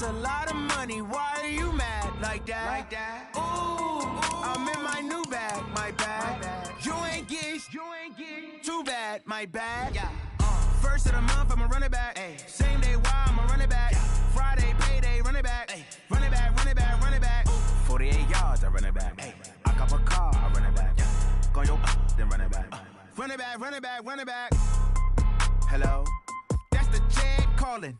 a lot of money, why are you mad like that? Ooh, I'm in my new bag, my bad. You ain't get too bad, my bad. First of the month, I'ma run it back. Same day, why I'ma run it back. Friday, payday, run it back. Run it back, run it back, run it back. 48 yards, I run it back. I cop a car, I run it back. Go your then run it back. Run it back, run it back, run it back. Hello? That's the jag calling.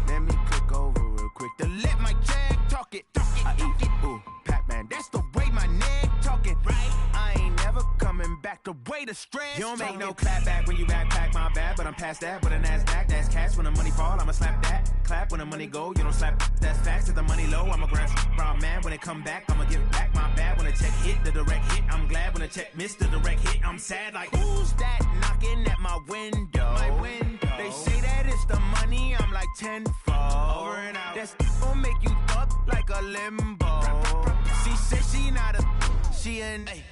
Let me click over real quick to let my jag talk it. I eat it, ooh, Pac-Man. That's the way my neck talking. Right? I ain't never coming back the way the stress. You don't make no clap back when you backpack, my bad. But I'm past that with a NASDAQ. That's cash when the money fall, I'ma slap that. Clap when the money go, you don't slap. That's facts. If the money low, I'ma grab brown man. When it come back, I'ma give back my bad. When the check hit, the direct hit. I'm glad when the check missed the direct hit. I'm sad like, who's that knocking at my window? My window. They say that it's the money, I'm like tenfold. Over and out. That's gon' make you up like a limbo. She said she not a, she an A.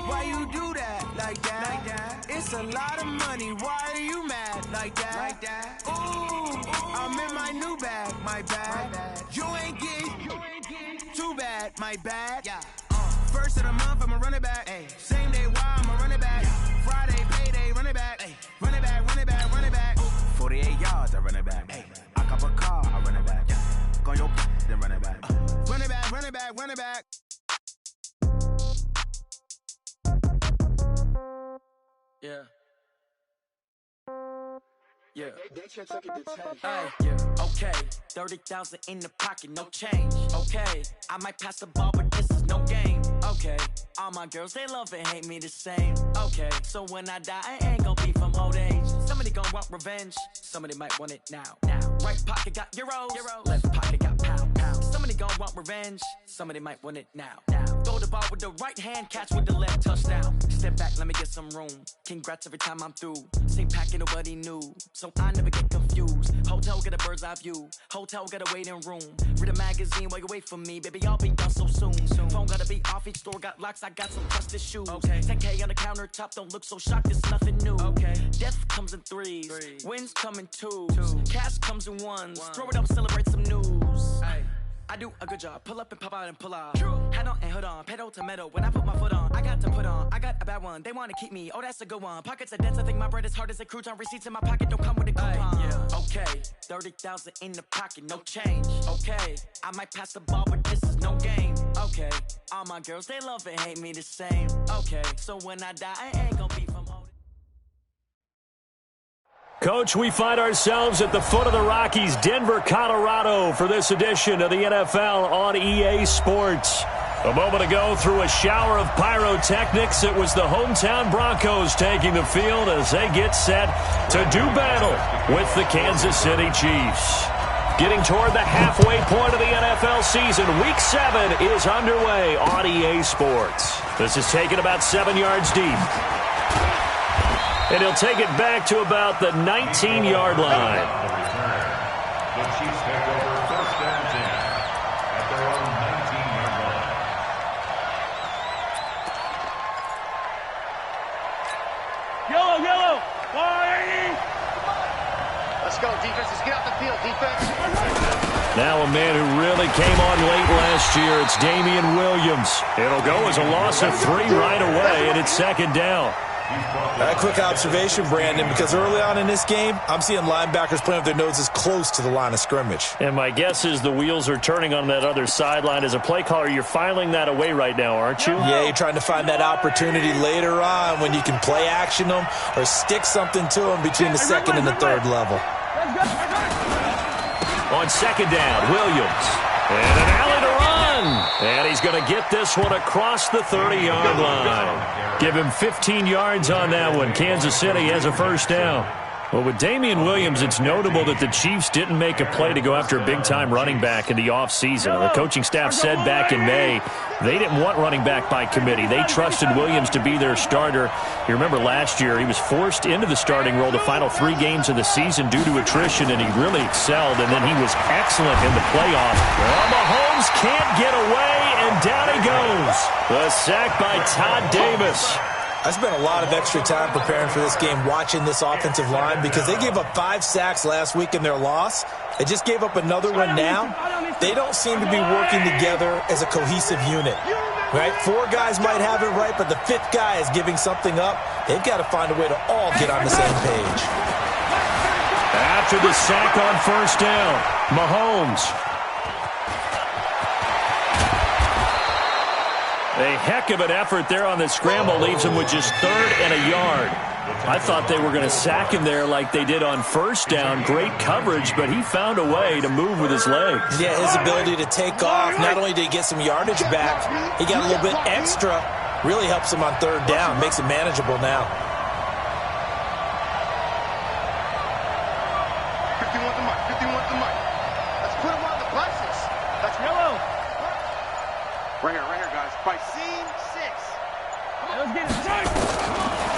Why you do that like that? It's a lot of money, why are you mad like that? Ooh, I'm in my new bag, my bad. You ain't get too bad, my bad. First of the month, I'ma run it back. Same day, why I'ma run it back. Friday, payday, run it back. Run it back, run it back, run it back. 48 yards, I run it back. I cop a car, I run it back. Go your then run it back. Run it back, run it back, run it back. Yeah. Yeah. Yeah. Okay. 30,000 in the pocket, no change. Okay. I might pass the ball, but this is no game. Okay. All my girls, they love and hate me the same. Okay. So when I die, I ain't gon' be from old age. Somebody gon' want revenge. Somebody might want it now. Right pocket got euros. Left pocket got pounds. Somebody gon' want revenge. Somebody might want it now. Throw the ball with the right hand, catch with the left, touchdown. Step back, let me get some room. Congrats every time I'm through. Same packet, nobody knew. So I never get confused. Hotel get a bird's eye view. Hotel get a waiting room. Read a magazine while you wait for me. Baby, I'll be done so soon. Phone gotta be off, each store got locks. I got some trusted shoes. 10K on the countertop, don't look so shocked, it's nothing new. Death comes in threes. Wins come in twos. Cash comes in ones. Throw it up, celebrate some news. I do a good job. Pull up and pop out and pull out. Head on and hood on. Pedal to metal. When I put my foot on, I got to put on. I got a bad one. They want to keep me. Oh, that's a good one. Pockets are dense. I think my bread is hard as a crouton. Receipts in my pocket don't come with a coupon. Okay. 30,000 in the pocket. No change. Okay. I might pass the ball, but this is no game. Okay. All my girls, they love and hate me the same. Okay. So when I die, I ain't gonna be from old. Coach, we find ourselves at the foot of the Rockies, Denver, Colorado, for this edition of the NFL on EA Sports. A moment ago, through a shower of pyrotechnics, it was the hometown Broncos taking the field as they get set to do battle with the Kansas City Chiefs. Getting toward the halfway point of the NFL season, Week 7 is underway on EA Sports. This is taken about 7 yards deep. And he'll take it back to about the 19-yard line. The Chiefs take over first and 10 at their own 19-yard line. Yellow, 180. Let's go, defense. Let's get off the field, defense. Now a man who really came on late last year, it's Damian Williams. It'll go as a loss of 3 right away, and it's second down. A quick observation, Brandon, because early on in this game, I'm seeing linebackers playing with their noses close to the line of scrimmage. And my guess is the wheels are turning on that other sideline. As a play caller, you're filing that away right now, aren't you? Yeah, you're trying to find that opportunity later on when you can play action them or stick something to them between the second and the third level. On second down, Williams. And an alley to run. And he's going to get this one across the 30-yard line. Give him 15 yards on that one. Kansas City has a first down. Well, with Damian Williams, it's notable that the Chiefs didn't make a play to go after a big-time running back in the offseason. The coaching staff said back in May they didn't want running back by committee. They trusted Williams to be their starter. You remember last year, he was forced into the starting role the final 3 games of the season due to attrition, and he really excelled, and then he was excellent in the playoffs. Well, Mahomes can't get away, and down he goes. The sack by Todd Davis. I spent a lot of extra time preparing for this game watching this offensive line because they gave up 5 sacks last week in their loss. They just gave up another one now. They don't seem to be working together as a cohesive unit. Right? 4 guys might have it right, but the 5th guy is giving something up. They've got to find a way to all get on the same page. After the sack on first down, Mahomes. A heck of an effort there on the scramble leaves him with just 3rd and a yard. I thought they were going to sack him there like they did on first down. Great coverage, but he found a way to move with his legs. Yeah, his ability to take off, not only did he get some yardage back, he got a little bit extra. Really helps him on 3rd down, makes it manageable now. 51 to Mike, 51 to Mike. Let's put him on the buses. That's yellow. Right here, guys. By seam 6. Let's get it.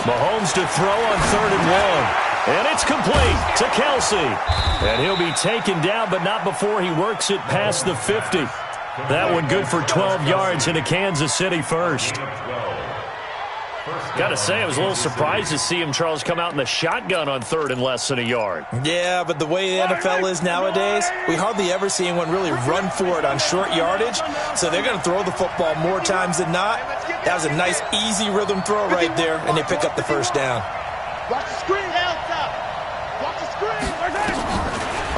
Mahomes to throw on 3rd and 1. And it's complete to Kelsey. And he'll be taken down, but not before he works it past the 50. That one good for 12 yards into Kansas City first. Got to say, I was a little surprised to see him, Charles, come out in the shotgun on 3rd and less than a yard. Yeah, but the way the NFL is nowadays, we hardly ever see anyone really run for it on short yardage. So they're going to throw the football more times than not. That was a nice, easy rhythm throw right there, and they pick up the first down. Watch the screen. Watch the screen.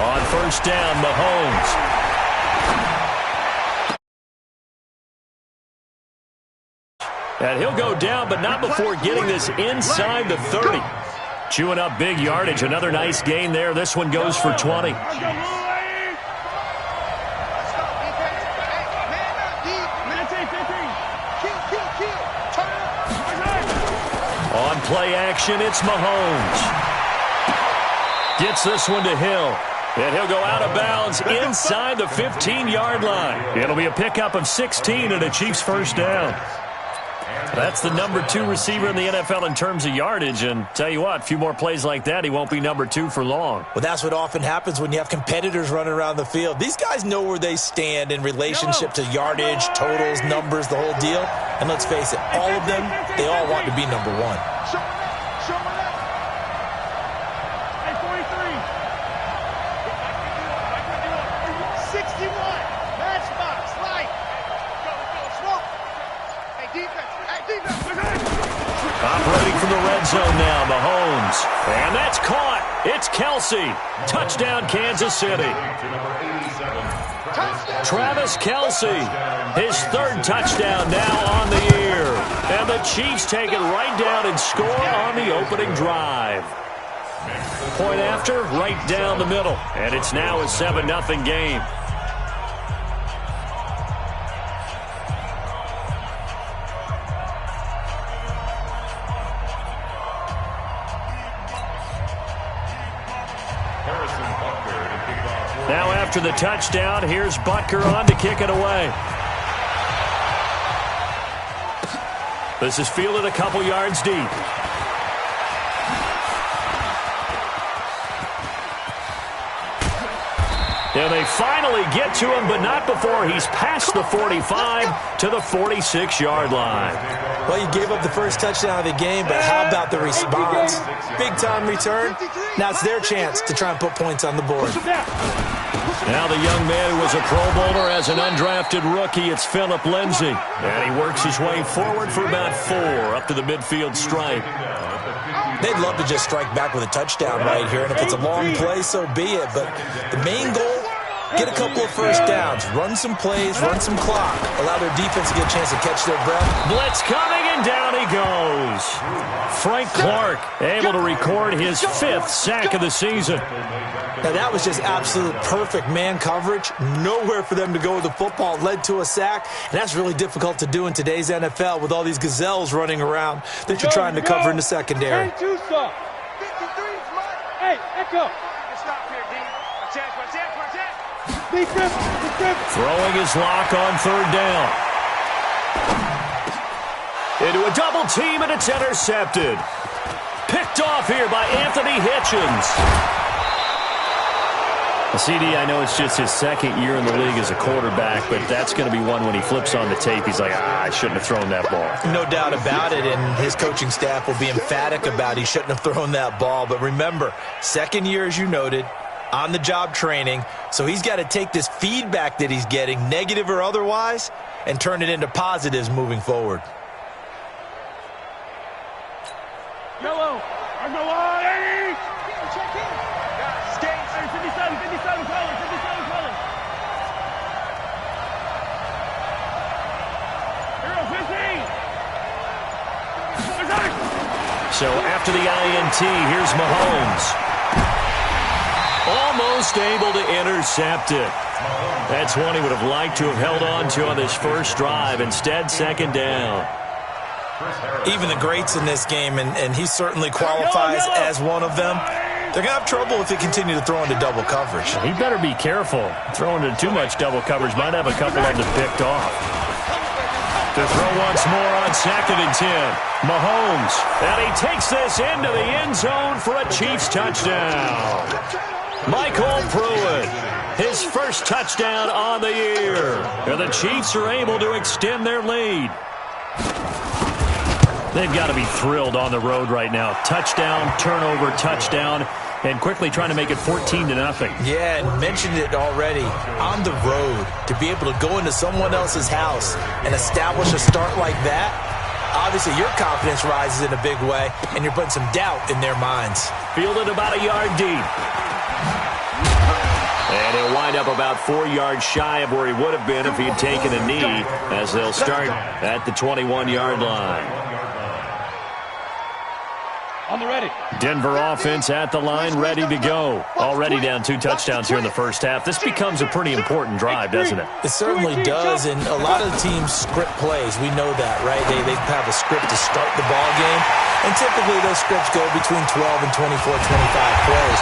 On first down, Mahomes. And he'll go down, but not before getting this inside the 30. Chewing up big yardage. Another nice gain there. This one goes for 20. On play action, it's Mahomes. Gets this one to Hill. And he'll go out of bounds inside the 15-yard line. It'll be a pickup of 16 and a Chiefs first down. That's the number 2 receiver in the NFL in terms of yardage. And tell you what, a few more plays like that, he won't be number 2 for long. Well, that's what often happens when you have competitors running around the field. These guys know where they stand in relationship to yardage, totals, numbers, the whole deal. And let's face it, all of them, they all want to be number 1. 61. Matchbox. Light. Go. Smoke. Hey, defense. Operating from the red zone now, Mahomes. And that's caught. It's Kelsey. Touchdown, Kansas City. Travis Kelsey, his 3rd touchdown now on the year. And the Chiefs take it right down and score on the opening drive. Point after, right down the middle. And it's now a 7-0 game. Now after the touchdown, here's Butker on to kick it away. This is fielded a couple yards deep. And they finally get to him, but not before he's past the 45 to the 46-yard line. Well, you gave up the first touchdown of the game, but how about the response? Big-time return. Now it's their chance to try and put points on the board. Now the young man who was a Pro Bowler as an undrafted rookie, it's Phillip Lindsay. And he works his way forward for about 4 up to the midfield stripe. They'd love to just strike back with a touchdown right here, and if it's a long play, so be it. But the main goal, get a couple of first downs, run some plays, run some clock, allow their defense to get a chance to catch their breath. Blitz coming, and down he goes. Frank Clark able to record his 5th sack of the season. Now, that was just absolute perfect man coverage. Nowhere for them to go with the football. Led to a sack, and that's really difficult to do in today's NFL with all these gazelles running around that you're trying to cover in the secondary. Hey, Echo. Stop here, D. Throwing his lock on 3rd down. Into a double team, and it's intercepted. Picked off here by Anthony Hitchens. CD, I know it's just his second year in the league as a quarterback, but that's going to be one when he flips on the tape. He's like, I shouldn't have thrown that ball. No doubt about it, and his coaching staff will be emphatic about he shouldn't have thrown that ball. But remember, second year, as you noted, on-the-job training, so he's got to take this feedback that he's getting, negative or otherwise, and turn it into positives moving forward. Yellow. On the line. Check in. Skates. 57 colors. 57 colors. Hero 15. So after the INT, here's Mahomes. Almost able to intercept it. That's one he would have liked to have held on to on this first drive. Instead, second down. Even the greats in this game, and he certainly qualifies as one of them, they're going to have trouble if they continue to throw into double coverage. He better be careful. Throwing into too much double coverage might have a couple of them picked off. To throw once more on 2nd and 10. Mahomes, and he takes this into the end zone for a Chiefs touchdown. Michael Pruitt, his first touchdown on the year. And the Chiefs are able to extend their lead. They've got to be thrilled on the road right now. Touchdown, turnover, touchdown, and quickly trying to make it 14-0. Yeah, and mentioned it already. On the road, to be able to go into someone else's house and establish a start like that, obviously your confidence rises in a big way, and you're putting some doubt in their minds. Fielded about a yard deep. And he'll wind up about 4 yards shy of where he would have been if he had taken a knee, as they'll start at the 21-yard line. On the ready. Denver offense at the line, ready to go. Already down 2 touchdowns here in the first half. This becomes a pretty important drive, doesn't it? It certainly does, and a lot of the teams script plays. We know that, right? They have a script to start the ball game, and typically those scripts go between 12 and 24, 25 plays.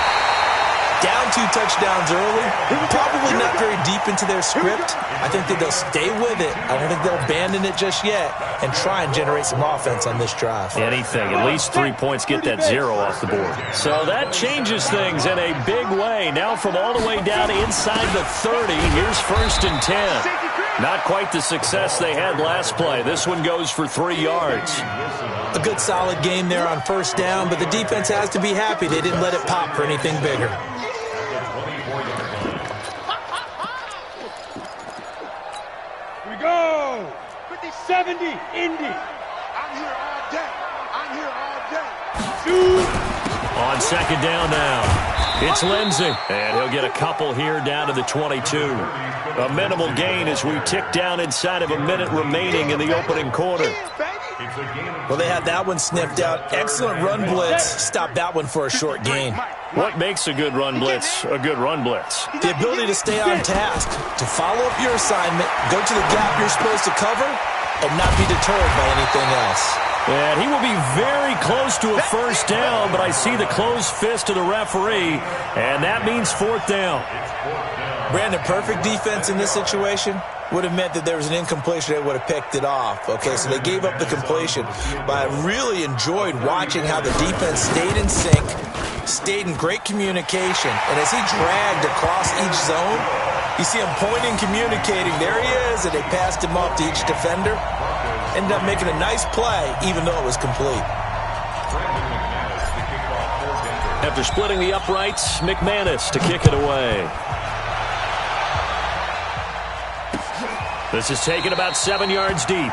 Down 2 touchdowns early, probably not very deep into their script. I think that they'll stay with it. I don't think they'll abandon it just yet and try and generate some offense on this drive. Anything, at least 3 points, get that 0 off the board. So that changes things in a big way. Now from all the way down inside the 30, here's 1st and 10. Not quite the success they had last play. This one goes for 3 yards. A good solid game there on 1st down, but the defense has to be happy they didn't let it pop for anything bigger. Go! 50-70, Indy. I'm here all day. I'm here all day. Shoot! On 2nd down now, it's Lindsey. And he'll get a couple here down to the 22. A minimal gain as we tick down inside of a minute remaining in the opening quarter. Well, they had that one sniffed out. Excellent run blitz. Stop that one for a short gain. What makes a good run blitz a good run blitz? The ability to stay on task, to follow up your assignment, go to the gap you're supposed to cover, and not be deterred by anything else. And he will be very close to a 1st down, but I see the closed fist of the referee, and that means 4th down. Brandon, perfect defense in this situation would have meant that there was an incompletion. They would have picked it off. Okay, so they gave up the completion. But I really enjoyed watching how the defense stayed in sync, stayed in great communication. And as he dragged across each zone, you see him pointing, communicating. There he is, and they passed him off to each defender. Ended up making a nice play, even though it was complete. After splitting the uprights, McManus to kick it away. This is taken about 7 yards deep.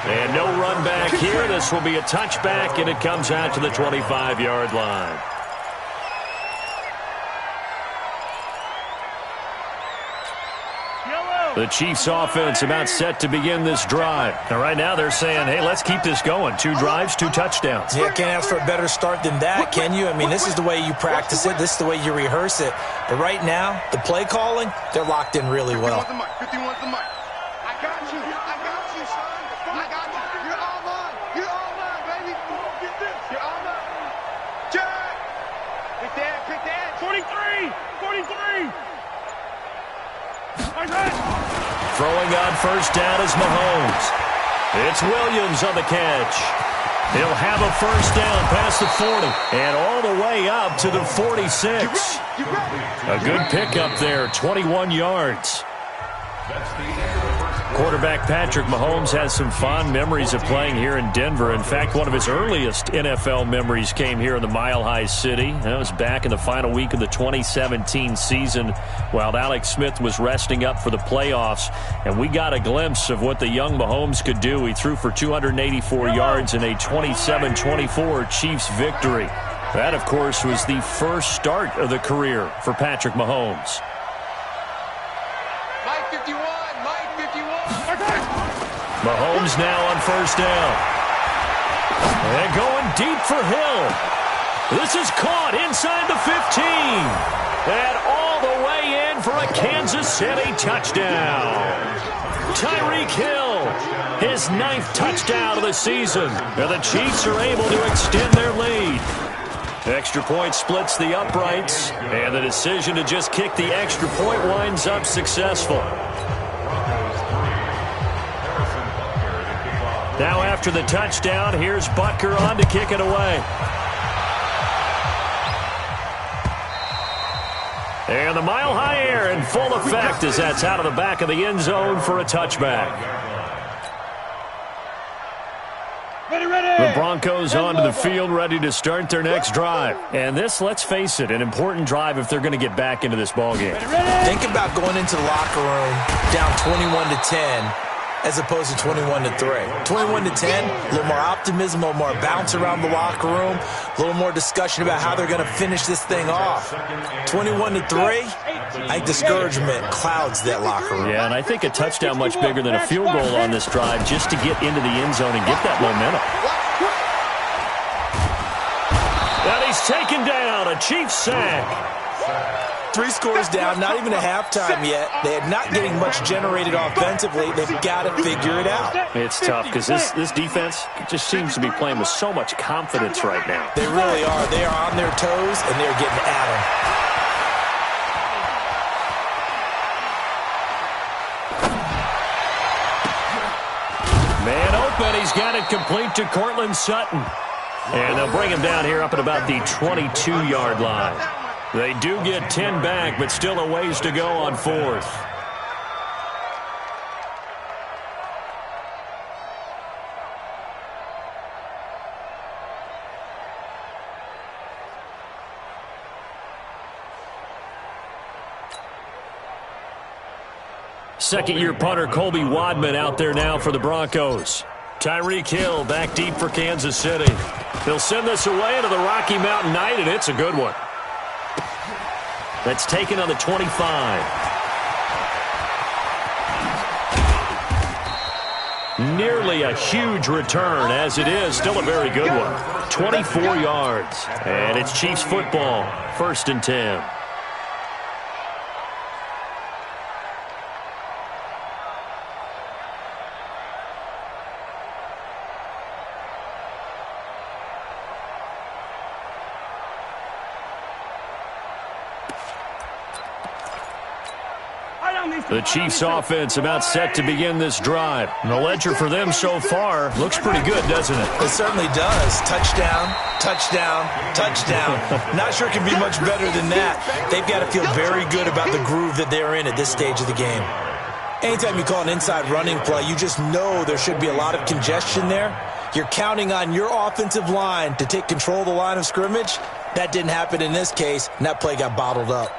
And no run back here. This will be a touchback, and it comes out to the 25-yard line. The Chiefs offense about set to begin this drive. Now, right now they're saying, hey, let's keep this going. 2 drives, 2 touchdowns. Yeah, can't ask for a better start than that, can you? I mean, this is the way you practice it. This is the way you rehearse it. But right now, the play calling, they're locked in really well. 51's the mic. I got you. I got you, son. I got you. You're all mine. You're all mine, baby. Get this. You're all mine. Jack. Pick that. 43. 43. Throwing on 1st down is Mahomes. It's Williams on the catch. He'll have a 1st down past the 40 and all the way up to the 46. You ready? A good pickup there, 21 yards. Quarterback Patrick Mahomes has some fond memories of playing here in Denver. In fact, one of his earliest NFL memories came here in the Mile High City. That was back in the final week of the 2017 season while Alex Smith was resting up for the playoffs. And we got a glimpse of what the young Mahomes could do. He threw for 284 yards in a 27-24 Chiefs victory. That, of course, was the first start of the career for Patrick Mahomes. Mahomes now on first down. And going deep for Hill. This is caught inside the 15. And all the way in for a Kansas City touchdown. Tyreek Hill, his 9th touchdown of the season. And the Chiefs are able to extend their lead. Extra point splits the uprights. And the decision to just kick the extra point winds up successful. Now after the touchdown, here's Butker on to kick it away. And the Mile High Air in full effect as that's out of the back of the end zone for a touchback. The Broncos onto the field ready to start their next drive. And this, let's face it, an important drive if they're going to get back into this ballgame. Think about going into the locker room down 21-10. As opposed to 21-3. 21-10, a little more optimism, a little more bounce around the locker room, a little more discussion about how they're going to finish this thing off. 21-3, I think discouragement clouds that locker room. Yeah, and I think a touchdown much bigger than a field goal on this drive just to get into the end zone and get that momentum. And he's taken down, a Chiefs sack. 3 scores down, not even a halftime yet. They're not getting much generated offensively. They've got to figure it out. It's tough because this defense just seems to be playing with so much confidence right now. They really are. They are on their toes, and they're getting at them. Man open. He's got it complete to Cortland Sutton. And they'll bring him down here up at about the 22-yard line. They do get 10 back, but still a ways to go on 4th. Second-year punter Colby Wadman out there now for the Broncos. Tyreek Hill back deep for Kansas City. They'll send this away to the Rocky Mountain Night, and it's a good one. That's taken on the 25. Nearly a huge return, as it is still a very good one. 24 yards. And it's Chiefs football. 1st and 10. The Chiefs offense about set to begin this drive. And the ledger for them so far looks pretty good, doesn't it? It certainly does. Touchdown, touchdown, touchdown. Not sure it can be much better than that. They've got to feel very good about the groove that they're in at this stage of the game. Anytime you call an inside running play, you just know there should be a lot of congestion there. You're counting on your offensive line to take control of the line of scrimmage. That didn't happen in this case, and that play got bottled up.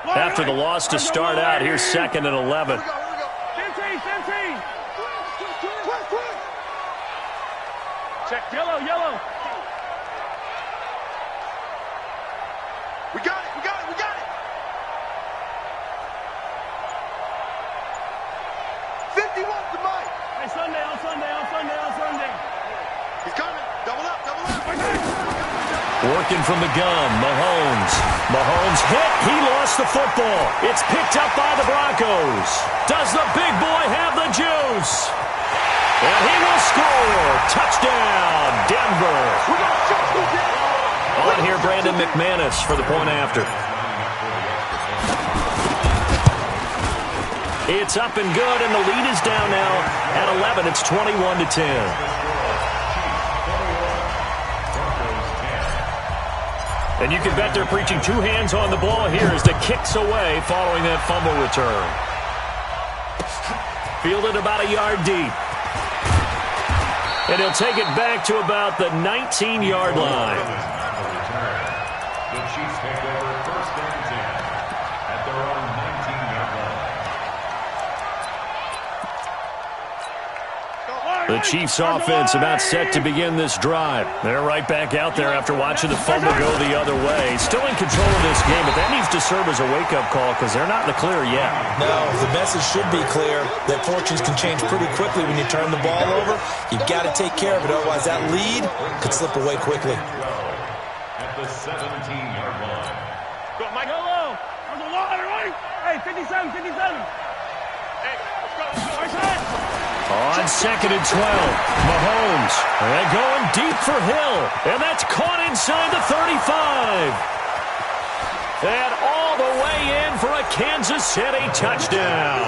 After the loss to start out, here's 2nd and 11. Check, yellow. We got it. 51 to Mike. Hey, Sunday. He's coming. Double up. Working from the gun, Mahomes hit. He lost the football. It's picked up by the Broncos. Does the big boy have the juice? And he will score. Touchdown, Denver. On here, Brandon McManus for the point after. It's up and good, and the lead is down now at 11. It's 21-10. And you can bet they're preaching two hands on the ball here as the kick's away following that fumble return. Fielded about a yard deep. And he'll take it back to about the 19-yard line. The Chiefs take over first and 10 at their own 19-yard line. The Chiefs offense about set to begin this drive. They're right back out there after watching the fumble go the other way. Still in control of this game, but that needs to serve as a wake-up call because they're not in the clear yet. No, the message should be clear that fortunes can change pretty quickly when you turn the ball over. You've got to take care of it, otherwise that lead could slip away quickly. At the 17-yard line. Go, Mike. Hello. Hey, 57. Hey, let's go. On 2nd and 12, Mahomes. And going deep for Hill. And that's caught inside the 35. And all the way in for a Kansas City touchdown.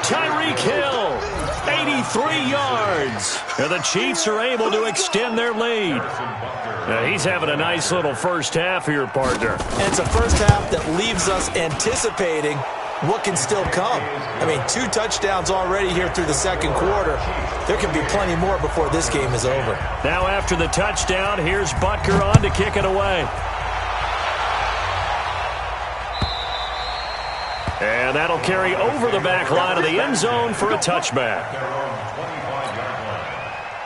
Tyreek Hill, 83 yards. And the Chiefs are able to extend their lead. Now, he's having a nice little first half here, partner. And it's a first half that leaves us anticipating what can still come. I mean, 2 touchdowns already here through the second quarter. There can be plenty more before this game is over. Now after the touchdown, here's Butker on to kick it away. And that'll carry over the back line of the end zone for a touchback.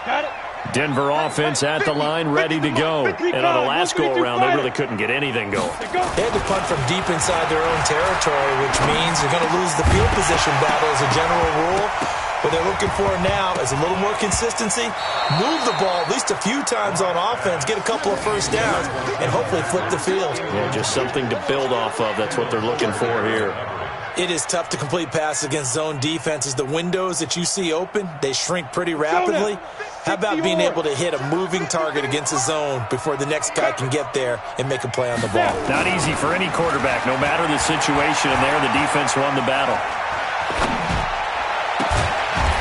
Got it. Denver offense at the line, ready to go. And on the last go-around, they really couldn't get anything going. They had to punt from deep inside their own territory, which means they're going to lose the field position battle as a general rule. What they're looking for now is a little more consistency, move the ball at least a few times on offense, get a couple of first downs, and hopefully flip the field. Yeah, just something to build off of. That's what they're looking for here. It is tough to complete passes against zone defenses. The windows that you see open, they shrink pretty rapidly. How about being able to hit a moving target against a zone before the next guy can get there and make a play on the ball? Not easy for any quarterback, no matter the situation, and there the defense won the battle.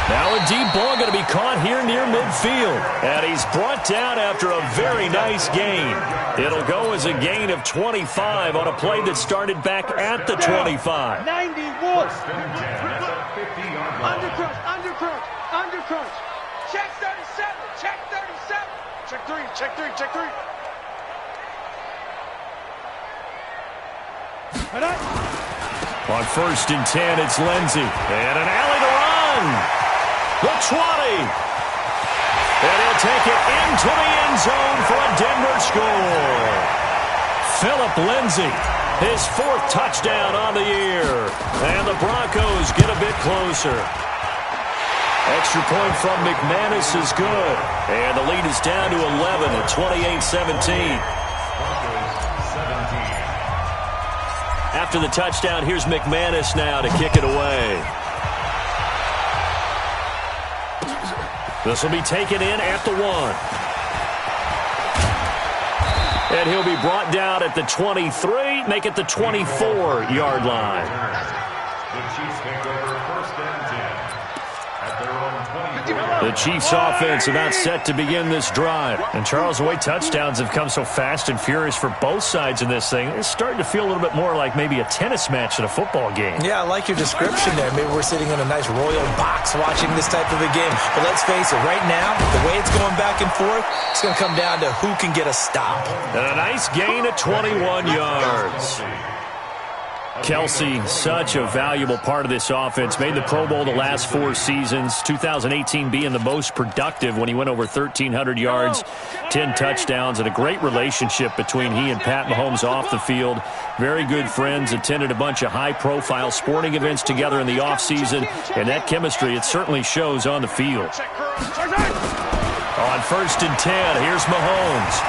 Now a deep ball going to be caught here near midfield. And he's brought down after a very nice gain. It'll go as a gain of 25 on a play that started back at the 25. 91. Undercrunch. Check 37. Check 3. On 1st and 10, it's Lindsey. And an alley to run. The 20. And he'll take it into the end zone for a Denver score. Phillip Lindsey, his 4th touchdown on the year. And the Broncos get a bit closer. Extra point from McManus is good. And the lead is down to 11 at 28-17. After the touchdown, here's McManus now to kick it away. This will be taken in at the 1. And he'll be brought down at the 23, make it the 24-yard line. The Chiefs take over first and 10 at their own 20. The Chiefs offense about set to begin this drive. And Charles, the way touchdowns have come so fast and furious for both sides in this thing, it's starting to feel a little bit more like maybe a tennis match in a football game. Yeah, I like your description there. Maybe we're sitting in a nice royal box watching this type of a game. But let's face it, right now, the way it's going back and forth, it's going to come down to who can get a stop. And a nice gain of 21 yards. Kelsey, such a valuable part of this offense. Made the Pro Bowl the last 4 seasons. 2018 being the most productive when he went over 1,300 yards, 10 touchdowns, and a great relationship between he and Pat Mahomes off the field. Very good friends, attended a bunch of high-profile sporting events together in the offseason, and that chemistry, it certainly shows on the field. On 1st and 10, here's Mahomes.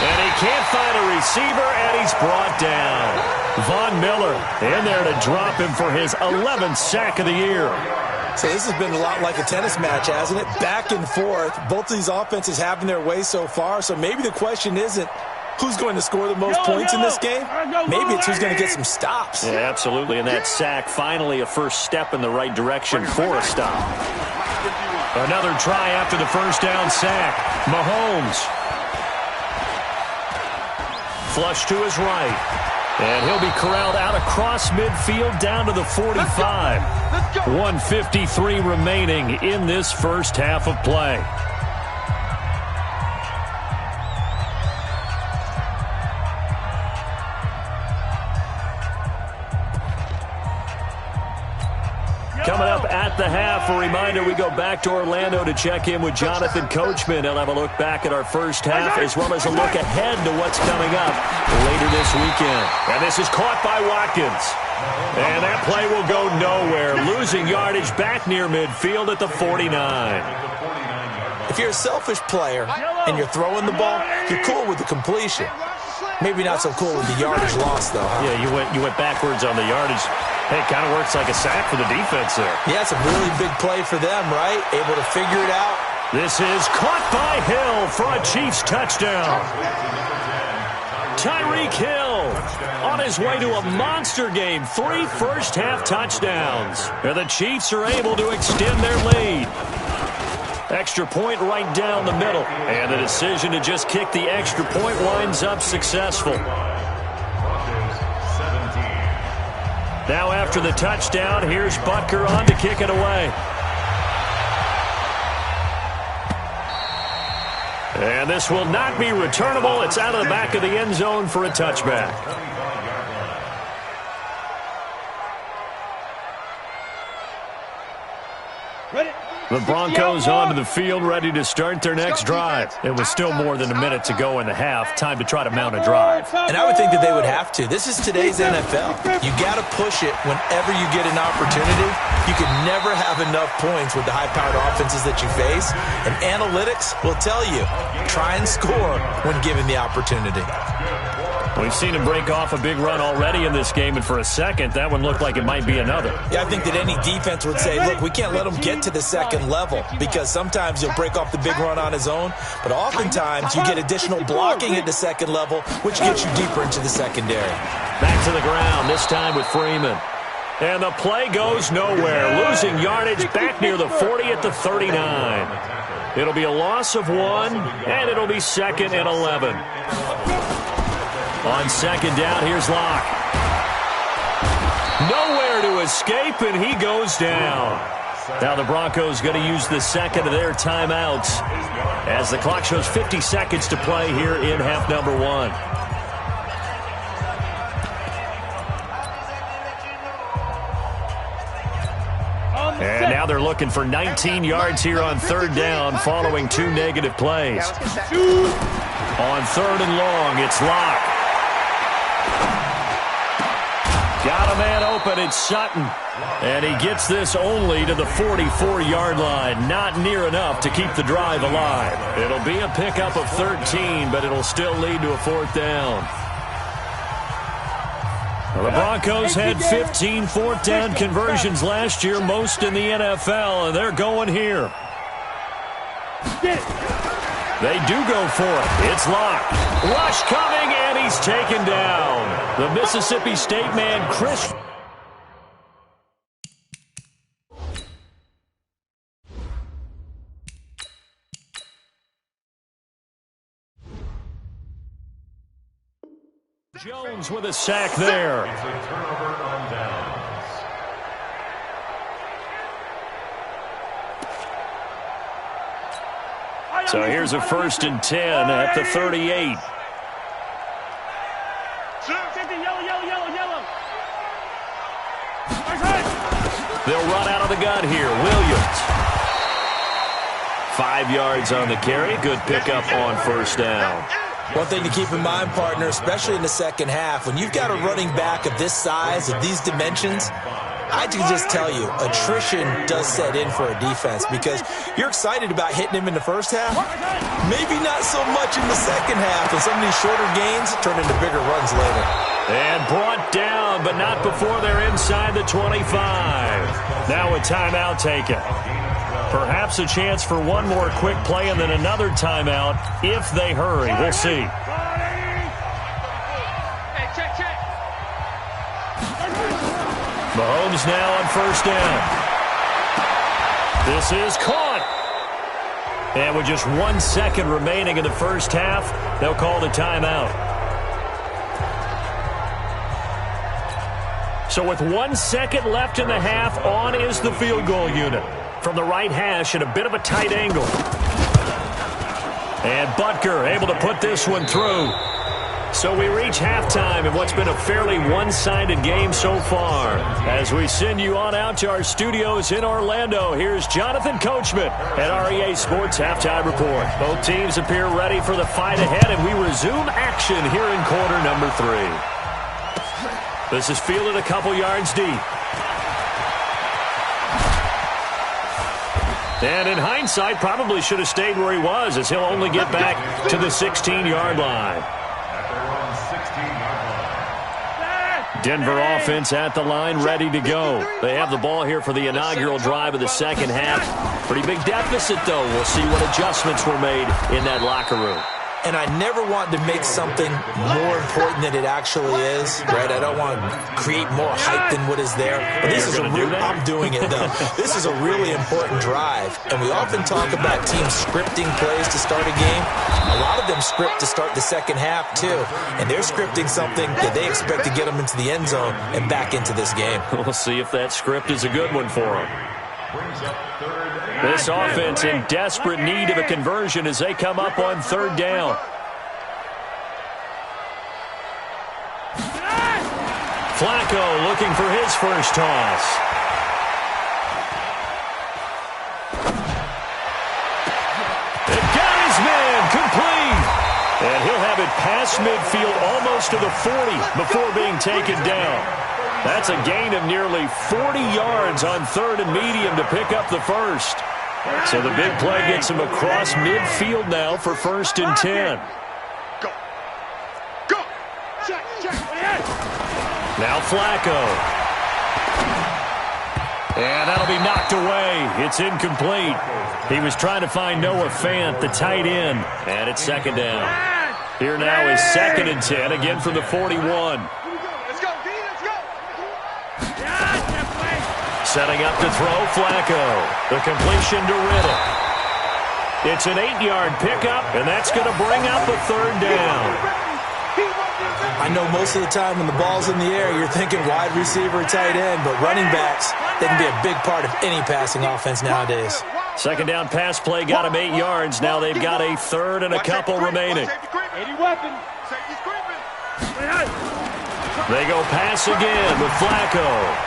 And he can't find a receiver, and he's brought down. Von Miller in there to drop him for his 11th sack of the year. So this has been a lot like a tennis match, hasn't it? Back and forth. Both of these offenses having their way so far. So maybe the question isn't who's going to score the most points in this game. Maybe it's who's going to get some stops. Yeah, absolutely. And that sack, finally a first step in the right direction for a stop. Another try after the first down sack. Mahomes. flush to his right. And he'll be corralled out across midfield down to the 45. 1:53 remaining in this first half of play. Coming up at the half, a reminder, we go back to Orlando to check in with Jonathan Coachman. He'll have a look back at our first half as well as a look ahead to what's coming up later this weekend. And this is caught by Watkins. And that play will go nowhere, losing yardage back near midfield at the 49. If you're a selfish player and you're throwing the ball, you're cool with the completion. Maybe not so cool with the yardage loss, though, huh? Yeah, you went backwards on the yardage. Hey, it kind of works like a sack for the defense there. Yeah, it's a really big play for them, right? Able to figure it out. This is caught by Hill for a Chiefs touchdown. Tyreek Hill on his way to a monster game. 3 first-half touchdowns. And the Chiefs are able to extend their lead. Extra point right down the middle. And the decision to just kick the extra point winds up successful. Now after the touchdown, here's Butker on to kick it away. And this will not be returnable. It's out of the back of the end zone for a touchback. The Broncos onto the field, ready to start their next drive. It was still more than a minute to go in the half. Time to try to mount a drive. And I would think that they would have to. This is today's NFL. You got to push it whenever you get an opportunity. You can never have enough points with the high-powered offenses that you face. And analytics will tell you, try and score when given the opportunity. We've seen him break off a big run already in this game, and for a second, that one looked like it might be another. Yeah, I think that any defense would say, look, we can't let him get to the second level, because sometimes he'll break off the big run on his own, but oftentimes you get additional blocking at the second level, which gets you deeper into the secondary. Back to the ground, this time with Freeman. And the play goes nowhere, losing yardage back near the 40 at the 39. It'll be a loss of 1, and it'll be 2nd and 11. On second down, here's Locke. Nowhere to escape, and he goes down. Now the Broncos going to use the second of their timeouts as the clock shows 50 seconds to play here in half number 1. And now they're looking for 19 yards here on third down following 2 negative plays. On third and long, it's Locke. Got a man open, it's Sutton. And he gets this only to the 44-yard line. Not near enough to keep the drive alive. It'll be a pickup of 13, but it'll still lead to a 4th down. Well, the Broncos had 15 4th down conversions last year, most in the NFL, and they're going here. They do go for it. It's Locke. Rush coming, and he's taken down. The Mississippi State man, Chris. Jones with a sack there. It's a turnover on downs. So here's a 1st and 10 at the 38. They'll run out of the gun here. Williams. 5 yards on the carry. Good pickup on 1st down. One thing to keep in mind, partner, especially in the second half, when you've got a running back of this size, of these dimensions, I can just tell you, attrition does set in for a defense because you're excited about hitting him in the first half. Maybe not so much in the second half, and some of these shorter gains turn into bigger runs later. And brought down, but not before they're inside the 25. Now a timeout taken. Perhaps a chance for one more quick play and then another timeout if they hurry. We'll see. Mahomes now on 1st down. This is caught. And with just 1 second remaining in the first half, they'll call the timeout. So with 1 second left in the half, on is the field goal unit. From the right hash at a bit of a tight angle. And Butker able to put this one through. So we reach halftime in what's been a fairly one-sided game so far. As we send you on out to our studios in Orlando, here's Jonathan Coachman at REA Sports Halftime Report. Both teams appear ready for the fight ahead, and we resume action here in quarter number 3. This is fielded a couple yards deep. And in hindsight, probably should have stayed where he was, as he'll only get back to the 16-yard line. Denver offense at the line, ready to go. They have the ball here for the inaugural drive of the second half. Pretty big deficit, though. We'll see what adjustments were made in that locker room. And I never want to make something more important than it actually is, right? I don't want to create more hype than what is there. But this is a real, I'm doing it, though. This is a really important drive. And we often talk about teams scripting plays to start a game. A lot of them script to start the second half, too. And they're scripting something that they expect to get them into the end zone and back into this game. We'll see if that script is a good one for them. This offense in desperate need of a conversion as they come up on third down. Flacco looking for his first toss. It got his man complete. And he'll have it past midfield almost to the 40 before being taken down. That's a gain of nearly 40 yards on third and medium to pick up the first. So the big play gets him across midfield now for 1st and 10. Go. Go. Check, check. Now Flacco. And that'll be knocked away. It's incomplete. He was trying to find Noah Fant, the tight end. And it's second down. Here now is 2nd and 10, again from the 41. Setting up to throw, Flacco. The completion to Riddick. It's an 8-yard pickup, and that's going to bring up a third down. I know most of the time when the ball's in the air, you're thinking wide receiver, tight end, but running backs, they can be a big part of any passing offense nowadays. Second down pass play got him 8 yards. Now they've got a third and a couple remaining. They go pass again with Flacco.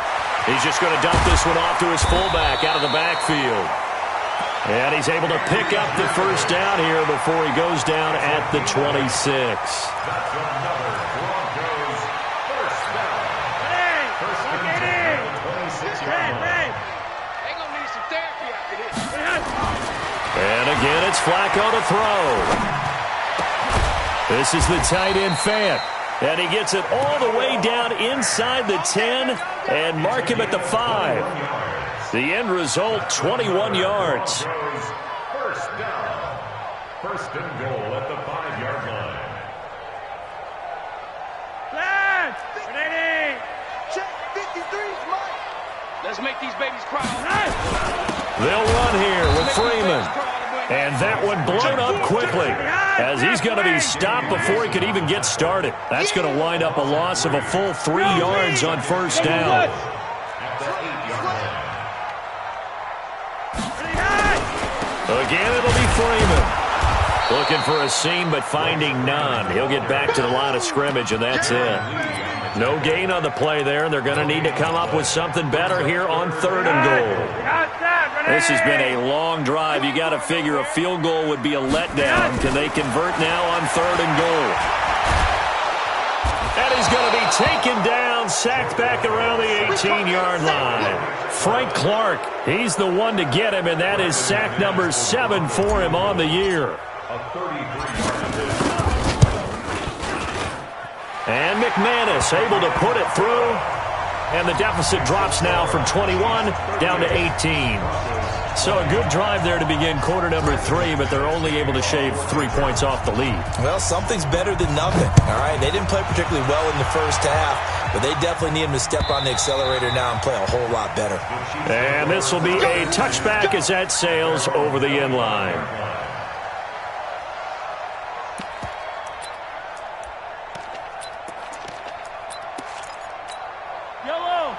He's just going to dump this one off to his fullback out of the backfield. And he's able to pick up the first down here before he goes down at the 26. That's another Broncos first down. First and 10, 26-yard line. They're going to need some therapy after this. And again, it's Flacco to throw. This is the tight end Fant. And he gets it all the way down inside the 10 and mark him at the 5. The end result, 21 yards. First down. First and goal at the 5-yard line. Check 53's Mike. Let's make these babies cry. They'll run here with Freeman. And that one blown up quickly as he's going to be stopped before he could even get started. That's going to wind up a loss of a full 3 yards on first down. Again, it'll be Freeman. Looking for a seam, but finding none. He'll get back to the line of scrimmage, and that's it. No gain on the play there, and they're going to need to come up with something better here on third and goal. This has been a long drive. You got to figure a field goal would be a letdown. Can they convert now on third and goal? And he's going to be taken down, sacked back around the 18-yard line. Frank Clark, he's the one to get him, and that is sack number 7 for him on the year. And McManus able to put it through. And the deficit drops now from 21 down to 18. So a good drive there to begin quarter number 3, but they're only able to shave 3 points off the lead. Well, something's better than nothing, all right? They didn't play particularly well in the first half, but they definitely need him to step on the accelerator now and play a whole lot better. And this will be a touchback as that sails over the end line.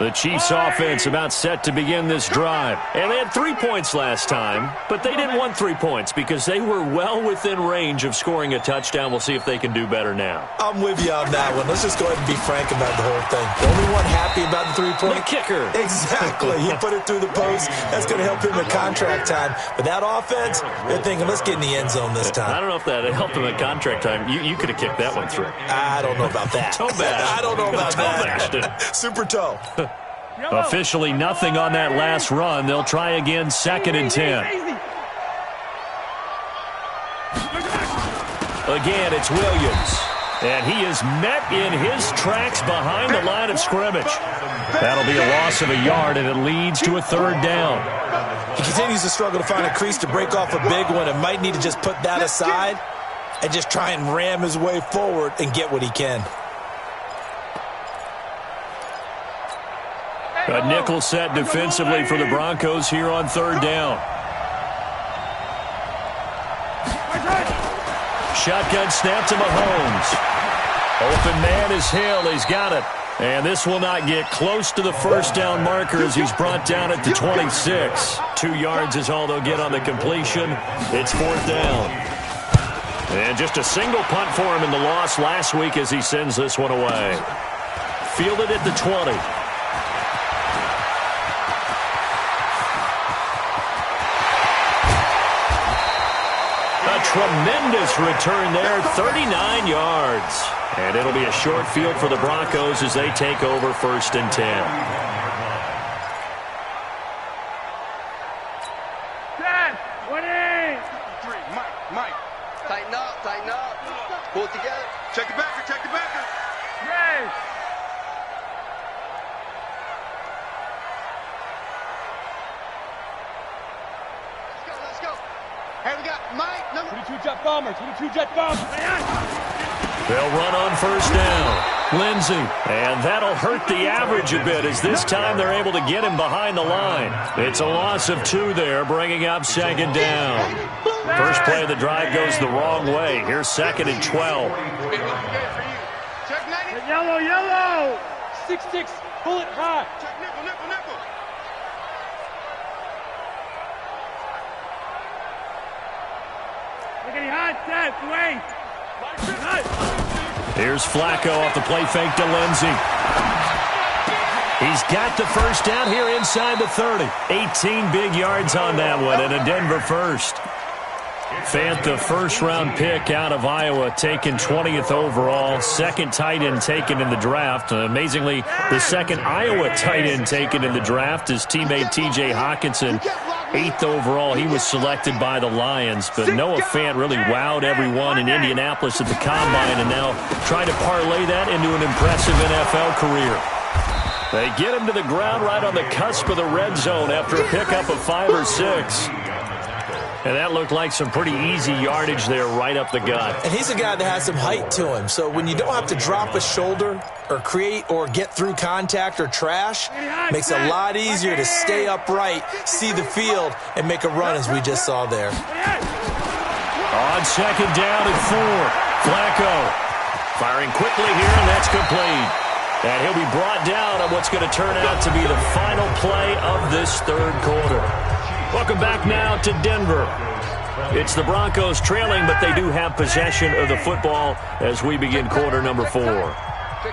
The Chiefs offense about set to begin this drive. And they had 3 points last time, but they didn't want 3 points because they were well within range of scoring a touchdown. We'll see if they can do better now. I'm with you on that one. Let's just go ahead and be frank about the whole thing. The only one happy about the 3-point? The kicker. Exactly. He put it through the post. That's going to help him in contract time. But that offense, they're thinking, let's get in the end zone this time. I don't know if that helped him in contract time. You could have kicked that one through. I don't know about that. Toe bash. I don't know about that. Super toe. Officially nothing on that last run. They'll try again, 2nd and 10. Again, it's Williams. And he is met in his tracks behind the line of scrimmage. That'll be a loss of a yard, and it leads to a 3rd down. He continues to struggle to find a crease to break off a big one and might need to just put that aside and just try and ram his way forward and get what he can. A nickel set defensively for the Broncos here on 3rd down. Shotgun snap to Mahomes. Open man is Hill. He's got it. And this will not get close to the 1st down marker as he's brought down at the 26. 2 yards is all they'll get on the completion. It's 4th down. And just a single punt for him in the loss last week as he sends this one away. Fielded at the 20. Tremendous return there, 39 yards. And it'll be a short field for the Broncos as they take over 1st and 10. 10, 20. Mike. Tighten up. Pull it together. Check the backer. Raise. Let's go. Hey, we got Mike, number 22 jet bomber. They'll run on 1st down. Lindsey. And that'll hurt the average a bit as this time they're able to get him behind the line. It's a loss of 2 there, bringing up 2nd down. First play of the drive goes the wrong way. Here's 2nd and 12. check 90. Yellow. 6-6. Bullet high. Check nickel. Getting high. 10. Wait. Here's Flacco off the play fake to Lindsey. He's got the 1st down here inside the 30. 18 big yards on that one and a Denver first. Fant, the 1st-round pick out of Iowa, taken 20th overall. 2nd tight end taken in the draft. Amazingly, the 2nd Iowa tight end taken in the draft is teammate T.J. Hawkinson. 8th overall, he was selected by the Lions. But Noah Fant really wowed everyone in Indianapolis at the Combine and now trying to parlay that into an impressive NFL career. They get him to the ground right on the cusp of the red zone after a pickup of 5 or 6. And that looked like some pretty easy yardage there right up the gut. And he's a guy that has some height to him. So when you don't have to drop a shoulder or create or get through contact or trash, makes it a lot easier to stay upright, see the field, and make a run as we just saw there. On 2nd down and 4. Flacco firing quickly here, and that's complete. And he'll be brought down on what's going to turn out to be the final play of this 3rd quarter. Welcome back now to Denver. It's the Broncos trailing, but they do have possession of the football as we begin quarter number 4.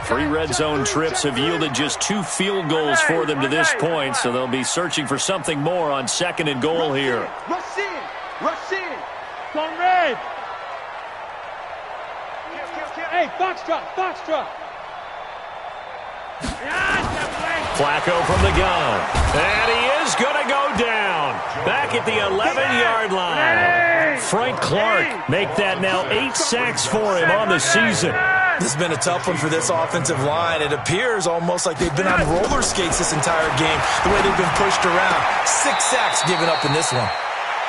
3 red zone trips have yielded just 2 field goals for them to this point, so they'll be searching for something more on 2nd and goal here. Rush in. Gone red. Hey, foxtrot. Flacco from the gun. And he is going to go down. Back at the 11-yard line. Frank Clark make that now 8 sacks for him on the season. This has been a tough one for this offensive line. It appears almost like they've been on roller skates this entire game, the way they've been pushed around. 6 sacks given up in this one.